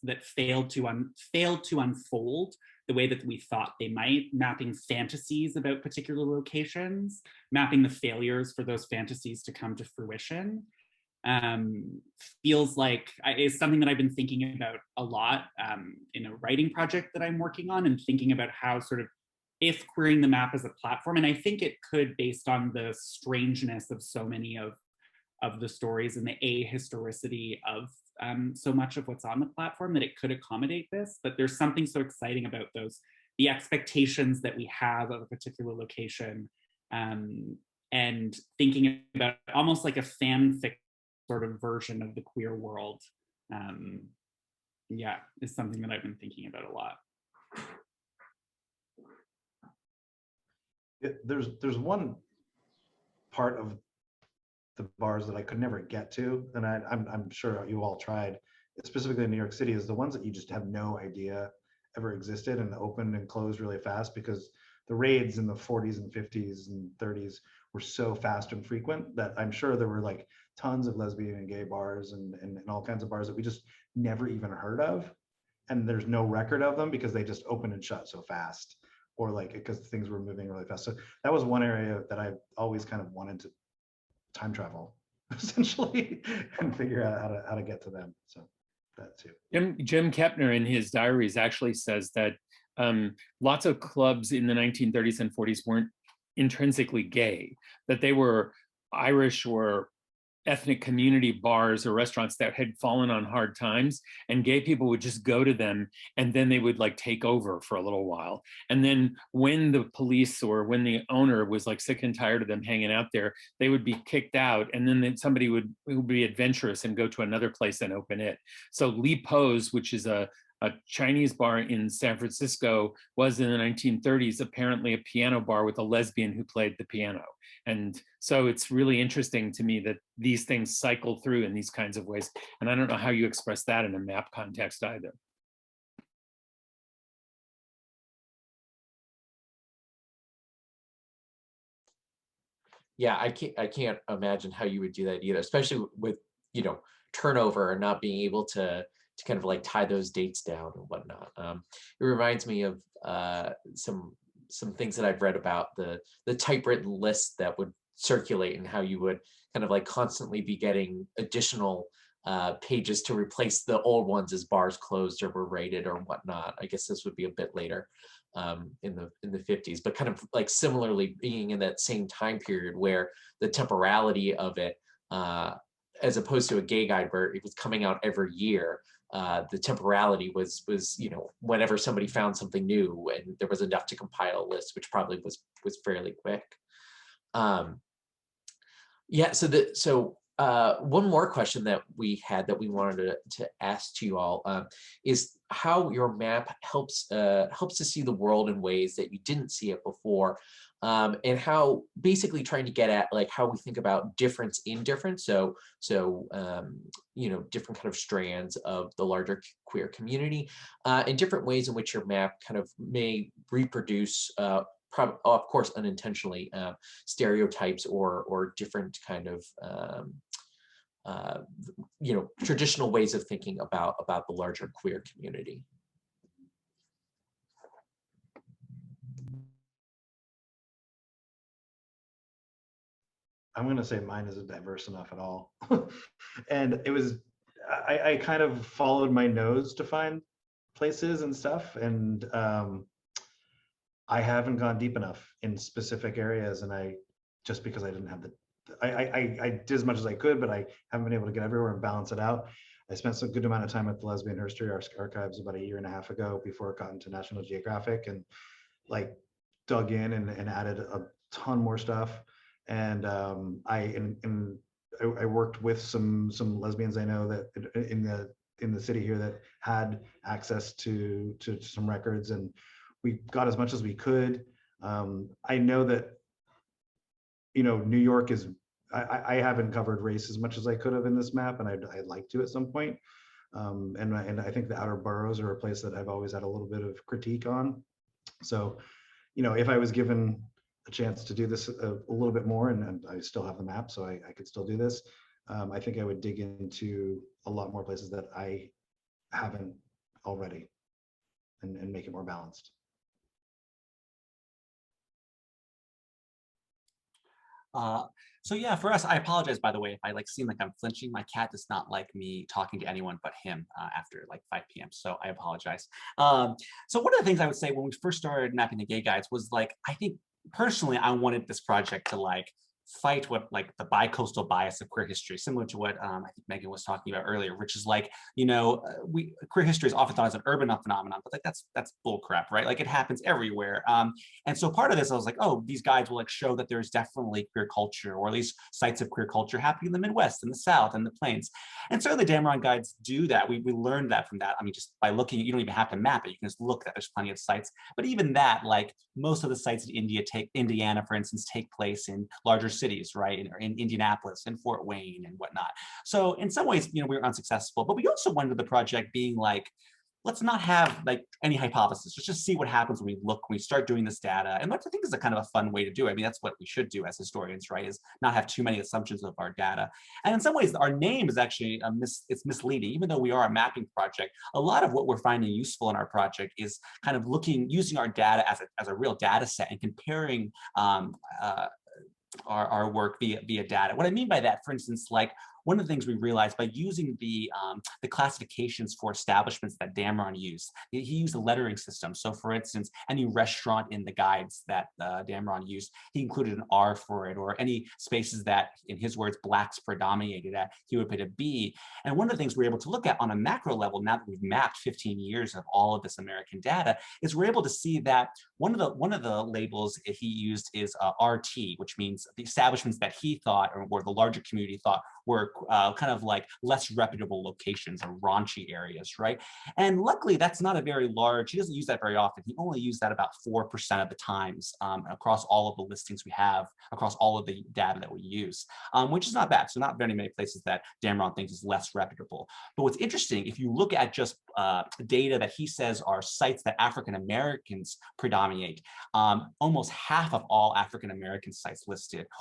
that failed to unfold the way that we thought they might, mapping fantasies about particular locations, mapping the failures for those fantasies to come to fruition. Feels like is something that I've been thinking about a lot in a writing project that I'm working on, and thinking about how sort of if Queering the Map as a platform, and I think it could, based on the strangeness of so many of the stories and the ahistoricity of so much of what's on the platform, that it could accommodate this. But there's something so exciting about the expectations that we have of a particular location, and thinking about almost like a fanfic sort of version of the queer world, yeah, is something that I've been thinking about a lot. There's one part of the bars that I could never get to, and I'm sure you all tried, specifically in New York City, is the ones that you just have no idea ever existed and opened and closed really fast, because the raids in the 40s and 50s and 30s were so fast and frequent that I'm sure there were like tons of lesbian and gay bars and all kinds of bars that we just never even heard of. And there's no record of them because they just opened and shut so fast, or like because things were moving really fast. So that was one area that I always kind of wanted to time travel essentially and figure out how to get to them. So that too. Jim Kepner in his diaries actually says that lots of clubs in the 1930s and 40s weren't intrinsically gay, that they were Irish or ethnic community bars or restaurants that had fallen on hard times, and gay people would just go to them, and then they would like take over for a little while. And then when the police or when the owner was like sick and tired of them hanging out there, they would be kicked out, and then somebody would be adventurous and go to another place and open it. So Li Po's, which is a Chinese bar in San Francisco, was in the 1930s apparently a piano bar with a lesbian who played the piano. And so it's really interesting to me that these things cycle through in these kinds of ways. And I don't know how you express that in a map context either. Yeah, I can't imagine how you would do that either, especially with, you know, turnover and not being able to kind of like tie those dates down and whatnot. It reminds me of some things that I've read about the typewritten lists that would circulate and how you would kind of like constantly be getting additional pages to replace the old ones as bars closed or were raided or whatnot. I guess this would be a bit later in the 50s, but kind of like similarly being in that same time period where the temporality of it, as opposed to a gay guide where it was coming out every year, the temporality was, you know, whenever somebody found something new and there was enough to compile a list, which probably was fairly quick. Yeah, so one more question that we had that we wanted to ask to you all is how your map helps to see the world in ways that you didn't see it before, and how basically trying to get at like how we think about difference in difference. So you know, different kind of strands of the larger queer community, and different ways in which your map kind of may reproduce of course unintentionally stereotypes or different kind of you know, traditional ways of thinking about the larger queer community. I'm going to say mine isn't diverse enough at all. And it was, I kind of followed my nose to find places and stuff. And I haven't gone deep enough in specific areas. And just because I didn't have I did as much as I could, but I haven't been able to get everywhere and balance it out. I spent a good amount of time at the Lesbian History Archives about 1.5 years ago before it got into National Geographic, and like dug in and added a ton more stuff. And I worked with some lesbians I know that in the city here that had access to some records, and we got as much as we could. I know that, you know, New York is, I haven't covered race as much as I could have in this map, and I'd like to at some point. And I think the outer boroughs are a place that I've always had a little bit of critique on. So, you know, if I was given a chance to do this a little bit more, and I still have the map, so I could still do this, I think I would dig into a lot more places that I haven't already, and make it more balanced. So yeah, for us, I apologize, by the way, if I like seem like I'm flinching. My cat does not like me talking to anyone but him after like 5 p.m. So I apologize. So one of the things I would say when we first started mapping the gay guides was like, I think personally, I wanted this project to like fight what like the bi-coastal bias of queer history, similar to what I think Megan was talking about earlier, which is like, you know, queer history is often thought as an urban phenomenon, but like that's bull crap, right? Like it happens everywhere. And so part of this, I was like, oh, these guides will like show that there's definitely queer culture, or at least sites of queer culture happening in the Midwest and the South and the Plains. And certainly the Dameron guides do that. We learned that from that. I mean, just by looking, you don't even have to map it. You can just look that there's plenty of sites. But even that, like most of the sites in Indiana, for instance, take place in larger cities, right? In Indianapolis and Fort Wayne and whatnot. So in some ways, you know, we were unsuccessful, but we also went into the project being like, let's not have like any hypothesis. Let's just see what happens when we start doing this data. And what I think is a kind of a fun way to do it. I mean, that's what we should do as historians, right? Is not have too many assumptions of our data. And in some ways, our name is actually it's misleading. Even though we are a mapping project, a lot of what we're finding useful in our project is kind of using our data as a real data set and comparing our work via data. What I mean by that, for instance, like one of the things we realized by using the classifications for establishments that Damron used, he used a lettering system. So for instance, any restaurant in the guides that Damron used, he included an R for it, or any spaces that, in his words, Blacks predominated at, he would put a B. And one of the things we're able to look at on a macro level, now that we've mapped 15 years of all of this American data, is we're able to see that one of the labels he used is RT, which means the establishments that he thought, or the larger community thought, were kind of like less reputable locations or raunchy areas, right? And luckily, that's not a very large, he doesn't use that very often. He only used that about 4% of the times across all of the listings we have, across all of the data that we use, which is not bad. So not very many places that Damron thinks is less reputable. But what's interesting, if you look at just data that he says are sites that African Americans predominate, almost half of all African American sites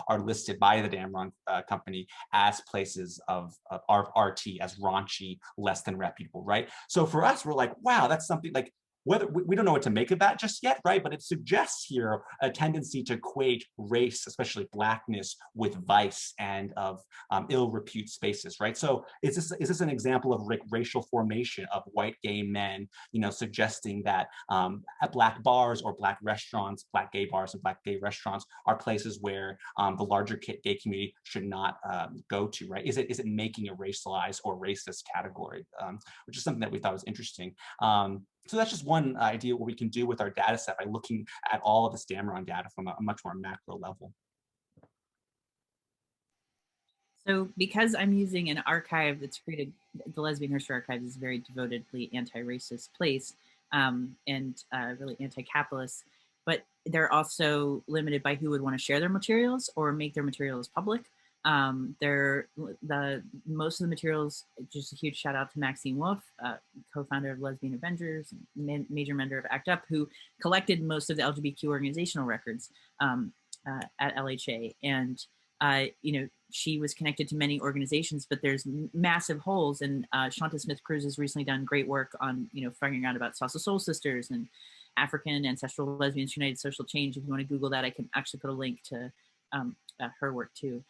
are listed by the Damron company as places of RT, as raunchy, less than reputable, right? So for us, we're like, wow, that's something like, whether we don't know what to make of that just yet, right? But it suggests here a tendency to equate race, especially Blackness, with vice and of ill repute spaces, right? So is this an example of racial formation of white gay men, suggesting that Black bars or Black restaurants, Black gay bars and Black gay restaurants are places where the larger gay community should not go to, right? Is it making a racialized or racist category, which is something that we thought was interesting. So that's just one idea what we can do with our data set by looking at all of this Damron data from a much more macro level. So because I'm using an archive that's created, the Lesbian History Archive is a very devotedly anti-racist place and really anti-capitalist, but they're also limited by who would want to share their materials or make their materials public. Most of the materials, just a huge shout out to Maxine Wolf, co-founder of Lesbian Avengers, major member of ACT UP, who collected most of the LGBTQ organizational records at LHA. And, she was connected to many organizations, but there's massive holes. And Shanta Smith-Cruz has recently done great work on, figuring out about Salsa Soul Sisters and African Ancestral Lesbians United Social Change. If you want to Google that, I can actually put a link to her work too.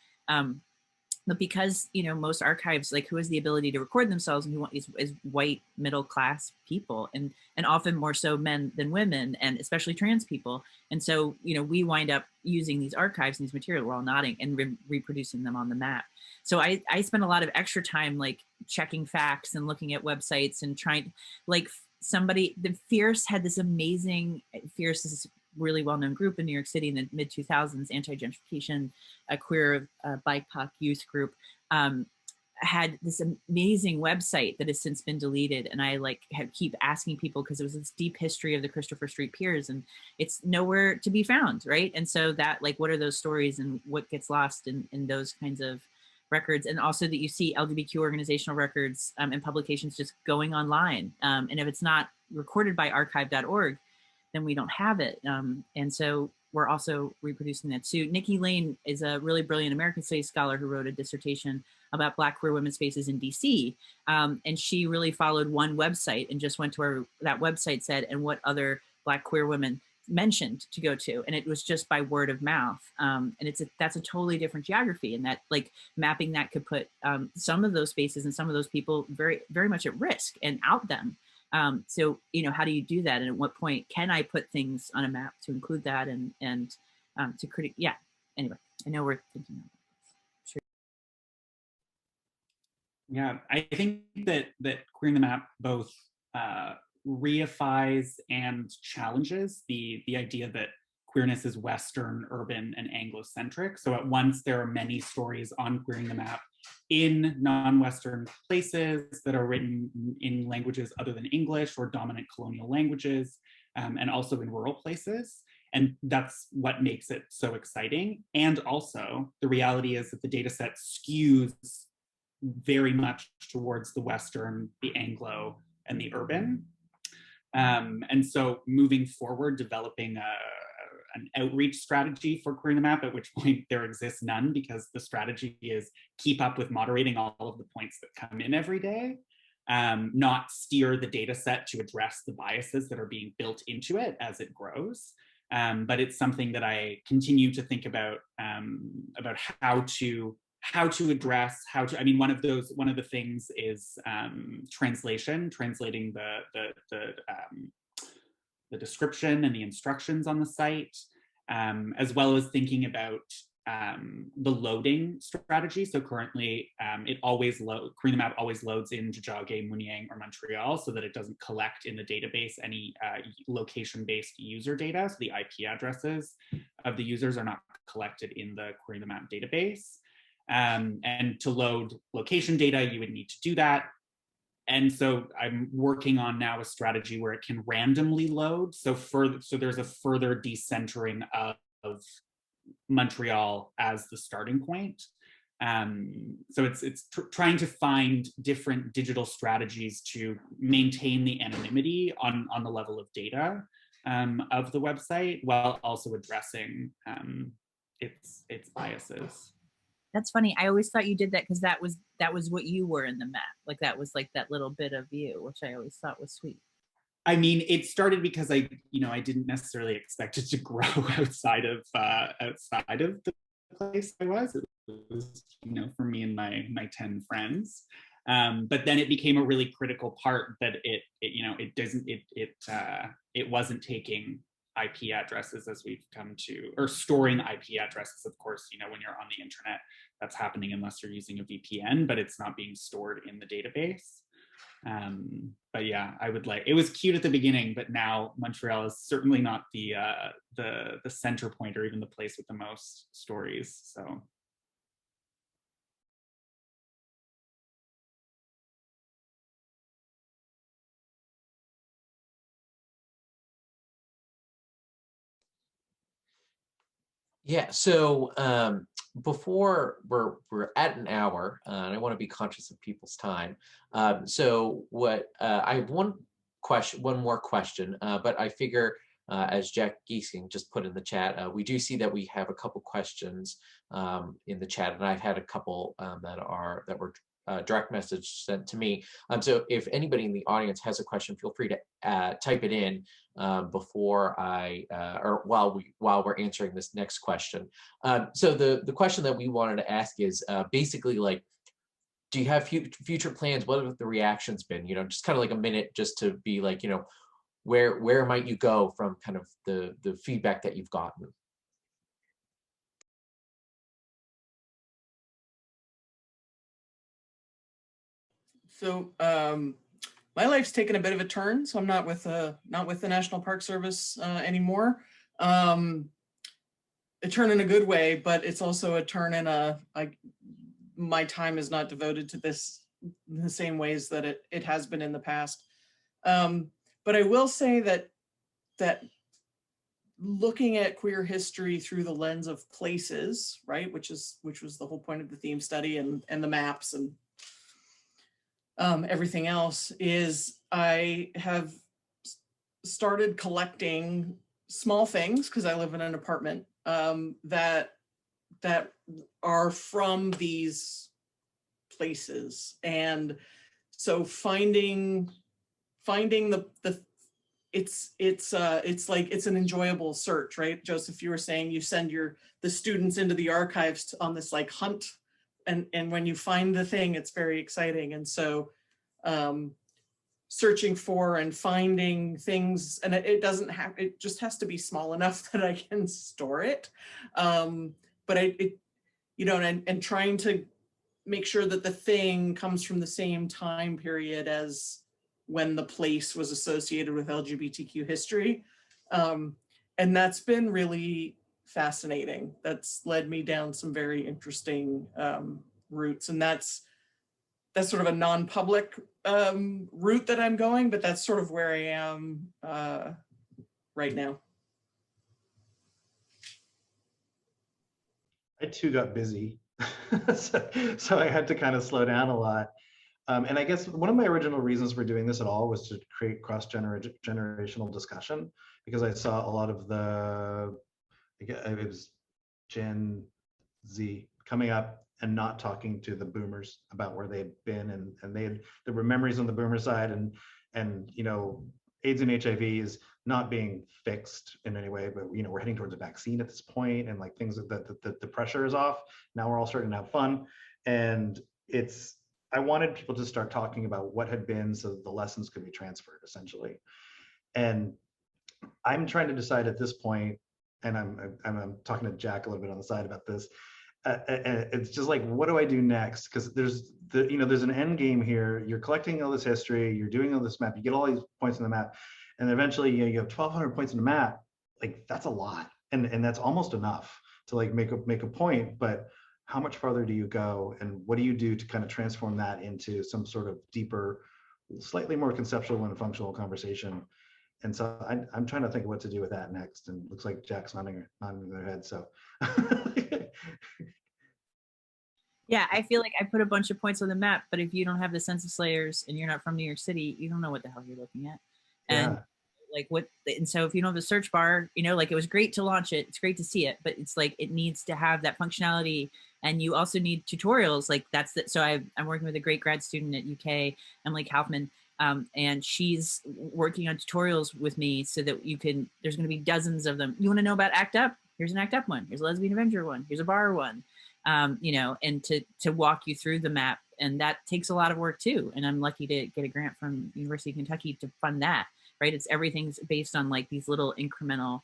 But because, most archives, like, who has the ability to record themselves and who is white middle class people, and often more so men than women, and especially trans people. And so, we wind up using these archives and these materials, we're all nodding, and reproducing them on the map. So I spend a lot of extra time, like, checking facts and looking at websites and trying, like, the Fierce had this amazing, Fierce is really well-known group in New York City in the mid-2000s, anti-gentrification, a queer BIPOC youth group, had this amazing website that has since been deleted. And I keep asking people, because it was this deep history of the Christopher Street Piers, and it's nowhere to be found, right? And so that, what are those stories and what gets lost in those kinds of records? And also that you see LGBTQ organizational records and publications just going online. And if it's not recorded by archive.org, then we don't have it. And so we're also reproducing that too. Nikki Lane is a really brilliant American Studies scholar who wrote a dissertation about Black queer women's spaces in DC. And she really followed one website and just went to where that website said, and what other Black queer women mentioned to go to. And it was just by word of mouth. And that's a totally different geography, and that, mapping that could put some of those spaces and some of those people very, very much at risk and out them. So, how do you do that? And at what point can I put things on a map to include that and to critique? Yeah. Anyway, I know we're thinking about this. Sure. Yeah, I think that Queering the Map both reifies and challenges the idea that queerness is Western, urban, and Anglo-centric. So at once, there are many stories on Queering the Map in non-Western places that are written in languages other than English or dominant colonial languages, and also in rural places. And that's what makes it so exciting. And also, the reality is that the data set skews very much towards the Western, the Anglo, and the urban. And so moving forward, developing an outreach strategy for Queering the Map, at which point there exists none, because the strategy is keep up with moderating all of the points that come in every day, not steer the data set to address the biases that are being built into it as it grows. But it's something that I continue to think about how how to address, I mean, one of the things is translating the description and the instructions on the site, as well as thinking about the loading strategy. So currently, Korean Map always loads in Jajage, Munyang, or Montreal, so that it doesn't collect in the database any location-based user data. So the IP addresses of the users are not collected in the Korean Map database. And to load location data, you would need to do that. And so I'm working on now a strategy where it can randomly load. So there's a further decentering of Montreal as the starting point. So it's trying to find different digital strategies to maintain the anonymity on the level of data of the website, while also addressing its biases. That's funny. I always thought you did that because that was what you were in the map. Like that was like that little bit of you, which I always thought was sweet. I mean, it started because I didn't necessarily expect it to grow outside of the place I was. It was, for me and my 10 friends. But then it became a really critical part that it wasn't taking IP addresses as we've come to, or storing IP addresses. Of course, when you're on the internet, that's happening unless you're using a VPN, but it's not being stored in the database. But yeah, it was cute at the beginning, but now Montreal is certainly not the center point or even the place with the most stories. So. Yeah, so before we're at an hour, and I want to be conscious of people's time. So what I have one more question, but I figure as Jack Gisking just put in the chat, we do see that we have a couple questions in the chat, and I've had a couple that were direct message sent to me. So if anybody in the audience has a question, feel free to type it in before or while we're answering this next question. So the question that we wanted to ask is basically like, do you have future plans? What have the reactions been? Just kind of like a minute, just to be like, where might you go from kind of the feedback that you've gotten? So my life's taken a bit of a turn. So I'm not with the National Park Service anymore. A turn in a good way, but it's also a turn in my time is not devoted to this in the same ways that it has been in the past. But I will say that looking at queer history through the lens of places, right, which was the whole point of the theme study and the maps and everything else, is I have started collecting small things, because I live in an apartment, that are from these places. And so finding the it's like it's an enjoyable search, right? Joseph, you were saying you send the students into the archives on this like hunt, and when you find the thing, it's very exciting. And so searching for and finding things, and it just has to be small enough that I can store it. But and trying to make sure that the thing comes from the same time period as when the place was associated with LGBTQ history. And that's been really fascinating. That's led me down some very interesting routes. And that's sort of a non-public route that I'm going, but that's sort of where I am right now. I too got busy, so I had to kind of slow down a lot. And I guess one of my original reasons for doing this at all was to create cross-generational discussion, because I saw a lot of it was Gen Z coming up and not talking to the boomers about where they'd been, and there were memories on the boomer side, and AIDS and HIV is not being fixed in any way, but we're heading towards a vaccine at this point, and like things that the pressure is off. Now we're all starting to have fun, and I wanted people to start talking about what had been, so the lessons could be transferred essentially. And I'm trying to decide at this point, and I'm talking to Jack a little bit on the side about this. It's just like, what do I do next? Because there's an end game here. You're collecting all this history, you're doing all this map, you get all these points on the map, and eventually you have 1,200 points on the map. Like, that's a lot, and that's almost enough to like make a point. But how much farther do you go, and what do you do to kind of transform that into some sort of deeper, slightly more conceptual and functional conversation? And so I'm trying to think of what to do with that next. And it looks like Jack's nodding their head. So yeah, I feel like I put a bunch of points on the map, but if you don't have the census layers and you're not from New York City, you don't know what the hell you're looking at. And and so if you don't have a search bar, like, it was great to launch it, it's great to see it, but it's like, it needs to have that functionality. And you also need tutorials. Like, so I'm working with a great grad student at UK, Emily Kaufman, and she's working on tutorials with me so that there's going to be dozens of them. You want to know about ACT UP? Here's an ACT UP one. Here's a Lesbian Avenger one. Here's a bar one. And to walk you through the map. And that takes a lot of work too. And I'm lucky to get a grant from University of Kentucky to fund that, right? Everything's based on like these little incremental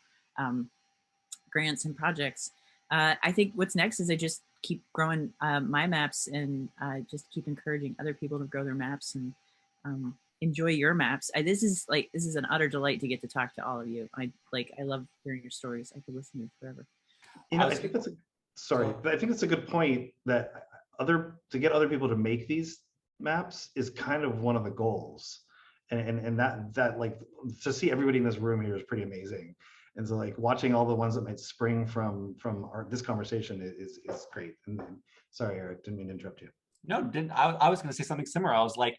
grants and projects. I think what's next is I just keep growing my maps, and just keep encouraging other people to grow their maps, and enjoy your maps. This is an utter delight to get to talk to all of you. I love hearing your stories. I could listen to you forever. I think that's but I think it's a good point that to get other people to make these maps is kind of one of the goals, and that like, to see everybody in this room here is pretty amazing. And so like, watching all the ones that might spring from this conversation is great. And sorry, Eric, didn't mean to interrupt you. No, didn't. I was going to say something similar. I was like,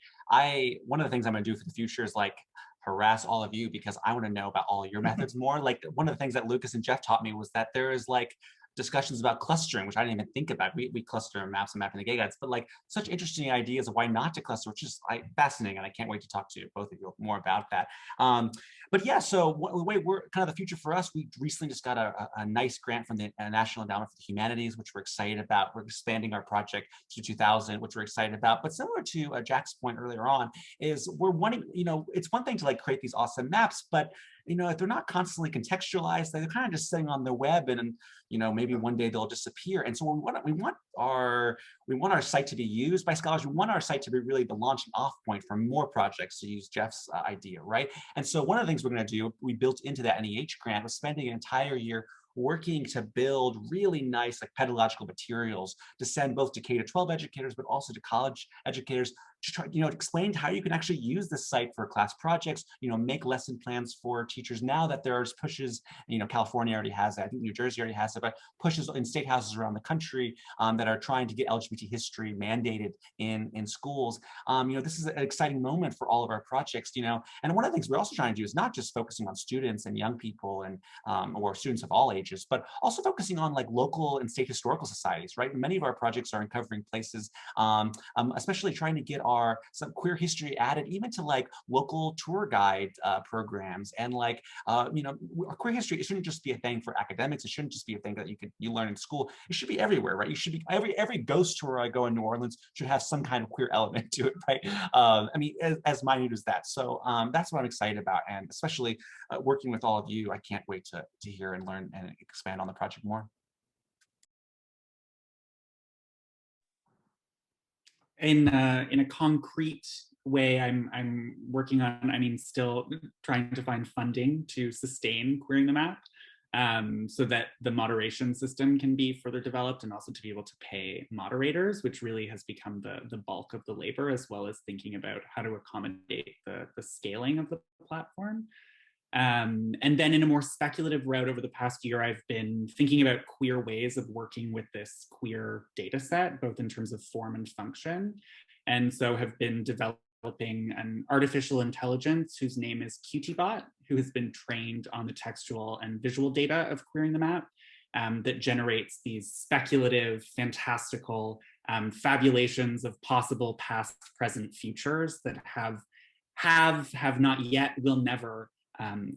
one of the things I'm going to do for the future is like harass all of you, because I want to know about all your methods more. Like, one of the things that Lucas and Jeff taught me was that there is like discussions about clustering, which I didn't even think about. We cluster maps and mapping the gay guides, but like, such interesting ideas of why not to cluster, which is fascinating. And I can't wait to talk to both of you more about that. But yeah, so the way we're kind of the future for us, we recently just got a nice grant from the National Endowment for the Humanities, which we're excited about. We're expanding our project to 2000, which we're excited about. But similar to Jack's point earlier on, is we're wanting, it's one thing to like create these awesome maps, but if they're not constantly contextualized, they're kind of just sitting on the web, and maybe one day they'll disappear. And so we want our site to be used by scholars. We want our site to be really the launching off point for more projects, to use Jeff's idea, right? And so one of the things we're going to do, we built into that NEH grant, was spending an entire year working to build really nice like pedagogical materials to send both to K-12 educators, but also to college educators, to try, explain how you can actually use this site for class projects, make lesson plans for teachers. Now that there's pushes, California already has it, I think New Jersey already has it, but pushes in state houses around the country that are trying to get LGBT history mandated in schools. This is an exciting moment for all of our projects, and one of the things we're also trying to do is not just focusing on students and young people and or students of all ages, but also focusing on like local and state historical societies, right? Many of our projects are uncovering places, especially trying to get some queer history added even to like local tour guide programs, and like queer history, it shouldn't just be a thing for academics. It shouldn't just be a thing that you learn in school. It should be everywhere, right? You should be every ghost tour I go in New Orleans should have some kind of queer element to it, right? As minute as that. So that's what I'm excited about, and especially working with all of you, I can't wait to hear and learn and expand on the project more. In a concrete way, I'm working on, still trying to find funding to sustain Queering the Map, so that the moderation system can be further developed, and also to be able to pay moderators, which really has become the bulk of the labor, as well as thinking about how to accommodate the scaling of the platform. And then in a more speculative route over the past year, I've been thinking about queer ways of working with this queer data set, both in terms of form and function. And so have been developing an artificial intelligence whose name is QTBot, who has been trained on the textual and visual data of Queering the Map, that generates these speculative, fantastical fabulations of possible past, present, futures that have not yet, will never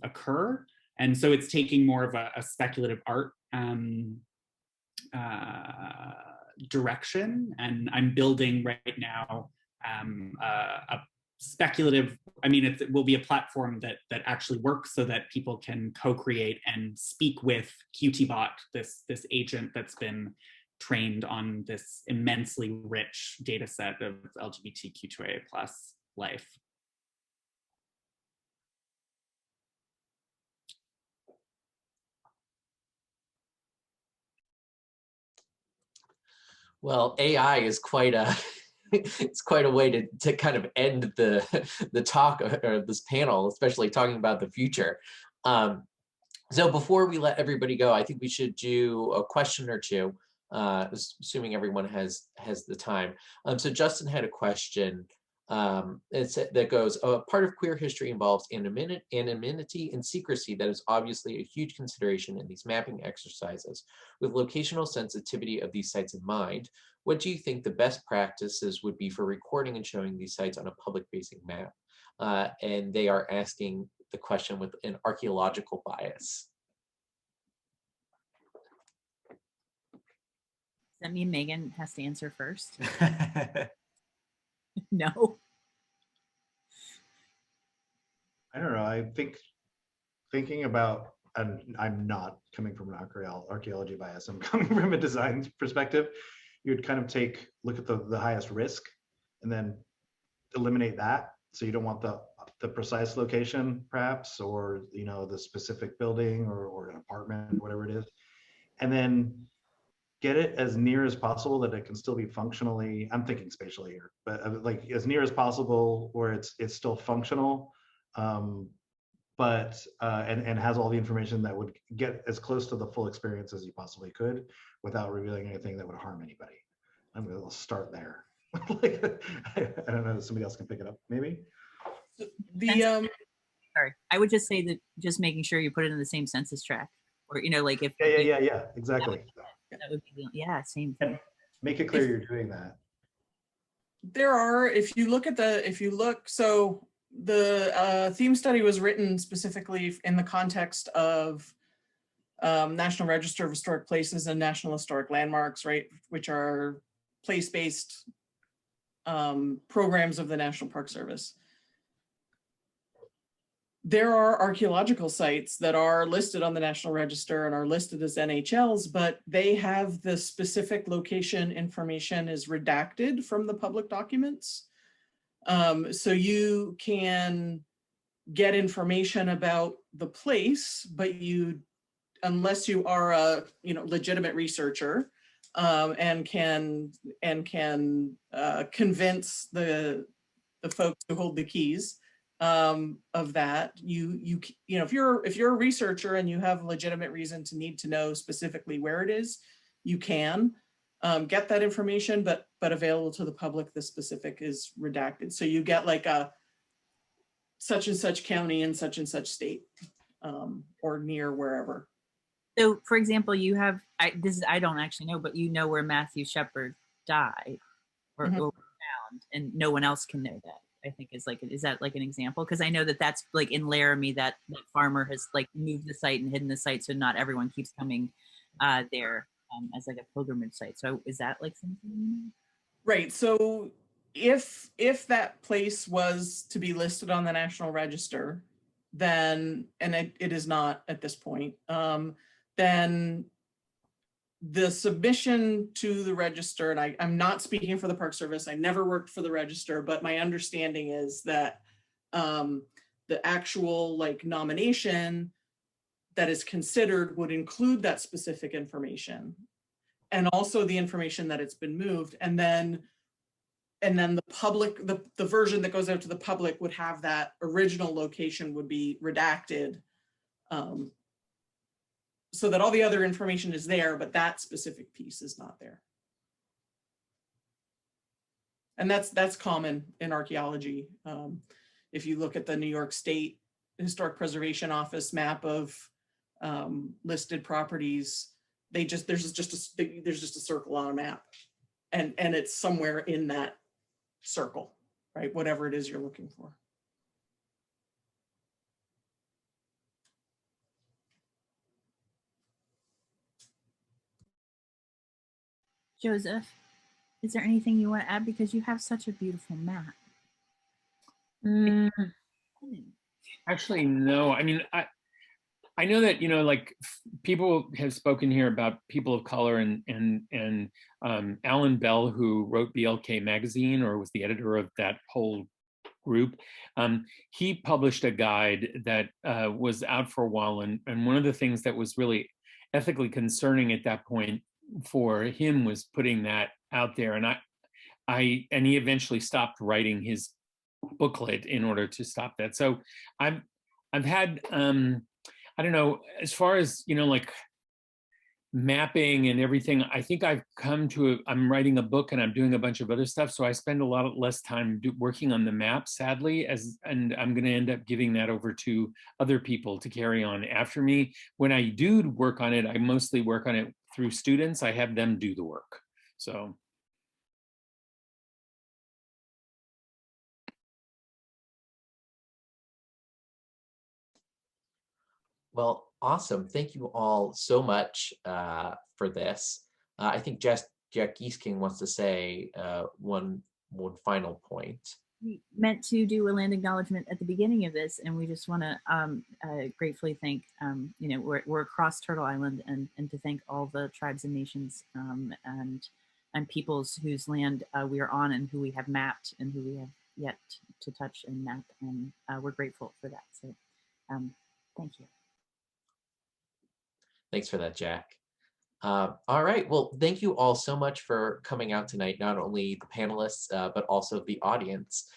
occur. And so it's taking more of a speculative art direction. And I'm building right now a speculative, I mean, it will be a platform that actually works so that people can co-create and speak with QTBot, this agent that's been trained on this immensely rich data set of LGBTQ2A+ life. Well, AI is quite a it's quite a way to kind of end the talk or this panel, especially talking about the future. So before we let everybody go, I think we should do a question or two, assuming everyone has the time. So Justin had a question that goes, part of queer history involves anonymity and secrecy that is obviously a huge consideration in these mapping exercises. With locational sensitivity of these sites in mind, what do you think the best practices would be for recording and showing these sites on a public-facing map? And they are asking the question with an archaeological bias. Does that mean Megan has to answer first? No. I don't know. I think thinking about, and I'm not coming from an archaeology bias, I'm coming from a design perspective. You would kind of look at the highest risk and then eliminate that. So you don't want the precise location, perhaps, or the specific building or an apartment, whatever it is, and then get it as near as possible that it can still be functionally, I'm thinking spatially here, but like as near as possible where it's still functional, but and has all the information that would get as close to the full experience as you possibly could without revealing anything that would harm anybody. I'm going to start there. Like, I don't know, somebody else can pick it up, maybe. Sorry, I would just say that just making sure you put it in the same census tract, or like if yeah, exactly. That would be same thing. Make it clear you're doing that. There are, so the theme study was written specifically in the context of National Register of Historic Places and National Historic Landmarks, right, which are place-based programs of the National Park Service. There are archaeological sites that are listed on the National Register and are listed as NHLs, but they have the specific location information is redacted from the public documents. So you can get information about the place, but unless you are a legitimate researcher and can convince the folks who hold the keys of that, if you're a researcher and you have a legitimate reason to need to know specifically where it is, you can get that information, but available to the public, the specific is redacted. So you get like a such and such county and such state, or near wherever. So, for example, you have I don't actually know, but where Matthew Shepard died or found, and no one else can know that. I think is that like an example? Because I know that's like in Laramie that farmer has like moved the site and hidden the site, so not everyone keeps coming there as like a pilgrimage site. So is that like something? Right. So if that place was to be listed on the National Register, then, and it is not at this point, then the submission to the register, and I'm not speaking for the Park Service, I never worked for the register, but my understanding is that the actual like nomination that is considered would include that specific information and also the information that it's been moved. And then the public, the version that goes out to the public would have that original location would be redacted, so that all the other information is there, but that specific piece is not there. And that's common in archaeology. If you look at the New York State Historic Preservation Office map of listed properties, there's just a circle on a map, and it's somewhere in that circle, right? Whatever it is you're looking for. Joseph, is there anything you want to add? Because you have such a beautiful map. Actually, no. I mean, I know that, you know, like people have spoken here about people of color, and Alan Bell, who wrote BLK magazine or was the editor of that whole group, he published a guide that was out for a while, and one of the things that was really ethically concerning at that point for him was putting that out there, and he eventually stopped writing his booklet in order to stop that. So I've had I don't know, as far as, you know, like mapping and everything, I think I've come to I'm writing a book and I'm doing a bunch of other stuff, so I spend a lot less time working on the map, sadly, and I'm going to end up giving that over to other people to carry on after me. When I do work on it, I mostly work on it through students. I have them do the work. So Well, awesome. Thank you all so much for this. I think Jack Gisking wants to say one final point. We meant to do a land acknowledgement at the beginning of this, and we just want to gratefully thank, you know, we're across Turtle Island, and to thank all the tribes and nations and peoples whose land we are on, and who we have mapped, and who we have yet to touch and map, and we're grateful for that. So thank you. Thanks for that, Jack. All right, well, thank you all so much for coming out tonight, not only the panelists, but also the audience.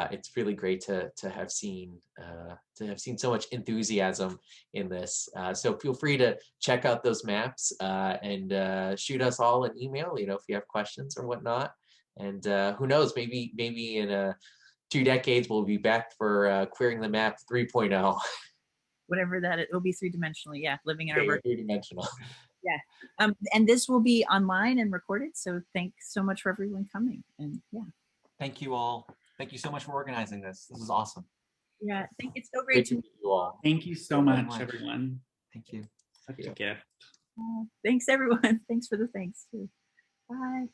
It's really great to have seen so much enthusiasm in this. So feel free to check out those maps and shoot us all an email, you know, if you have questions or whatnot. And who knows, maybe in 2 decades we'll be back for Queering the Map 3.0. Whatever that it will be, 3-dimensionally, yeah, living in our Yeah, 3-dimensional. Yeah, and this will be online and recorded, so thanks so much for everyone coming. And yeah, Thank you all. Thank you so much for organizing this. This is awesome. yeah, I think it's so Great great to to meet you all. Thank you so Very much, much. everyone. Thank you. Such a gift. thanks everyone. Thanks for the thanks too. Bye.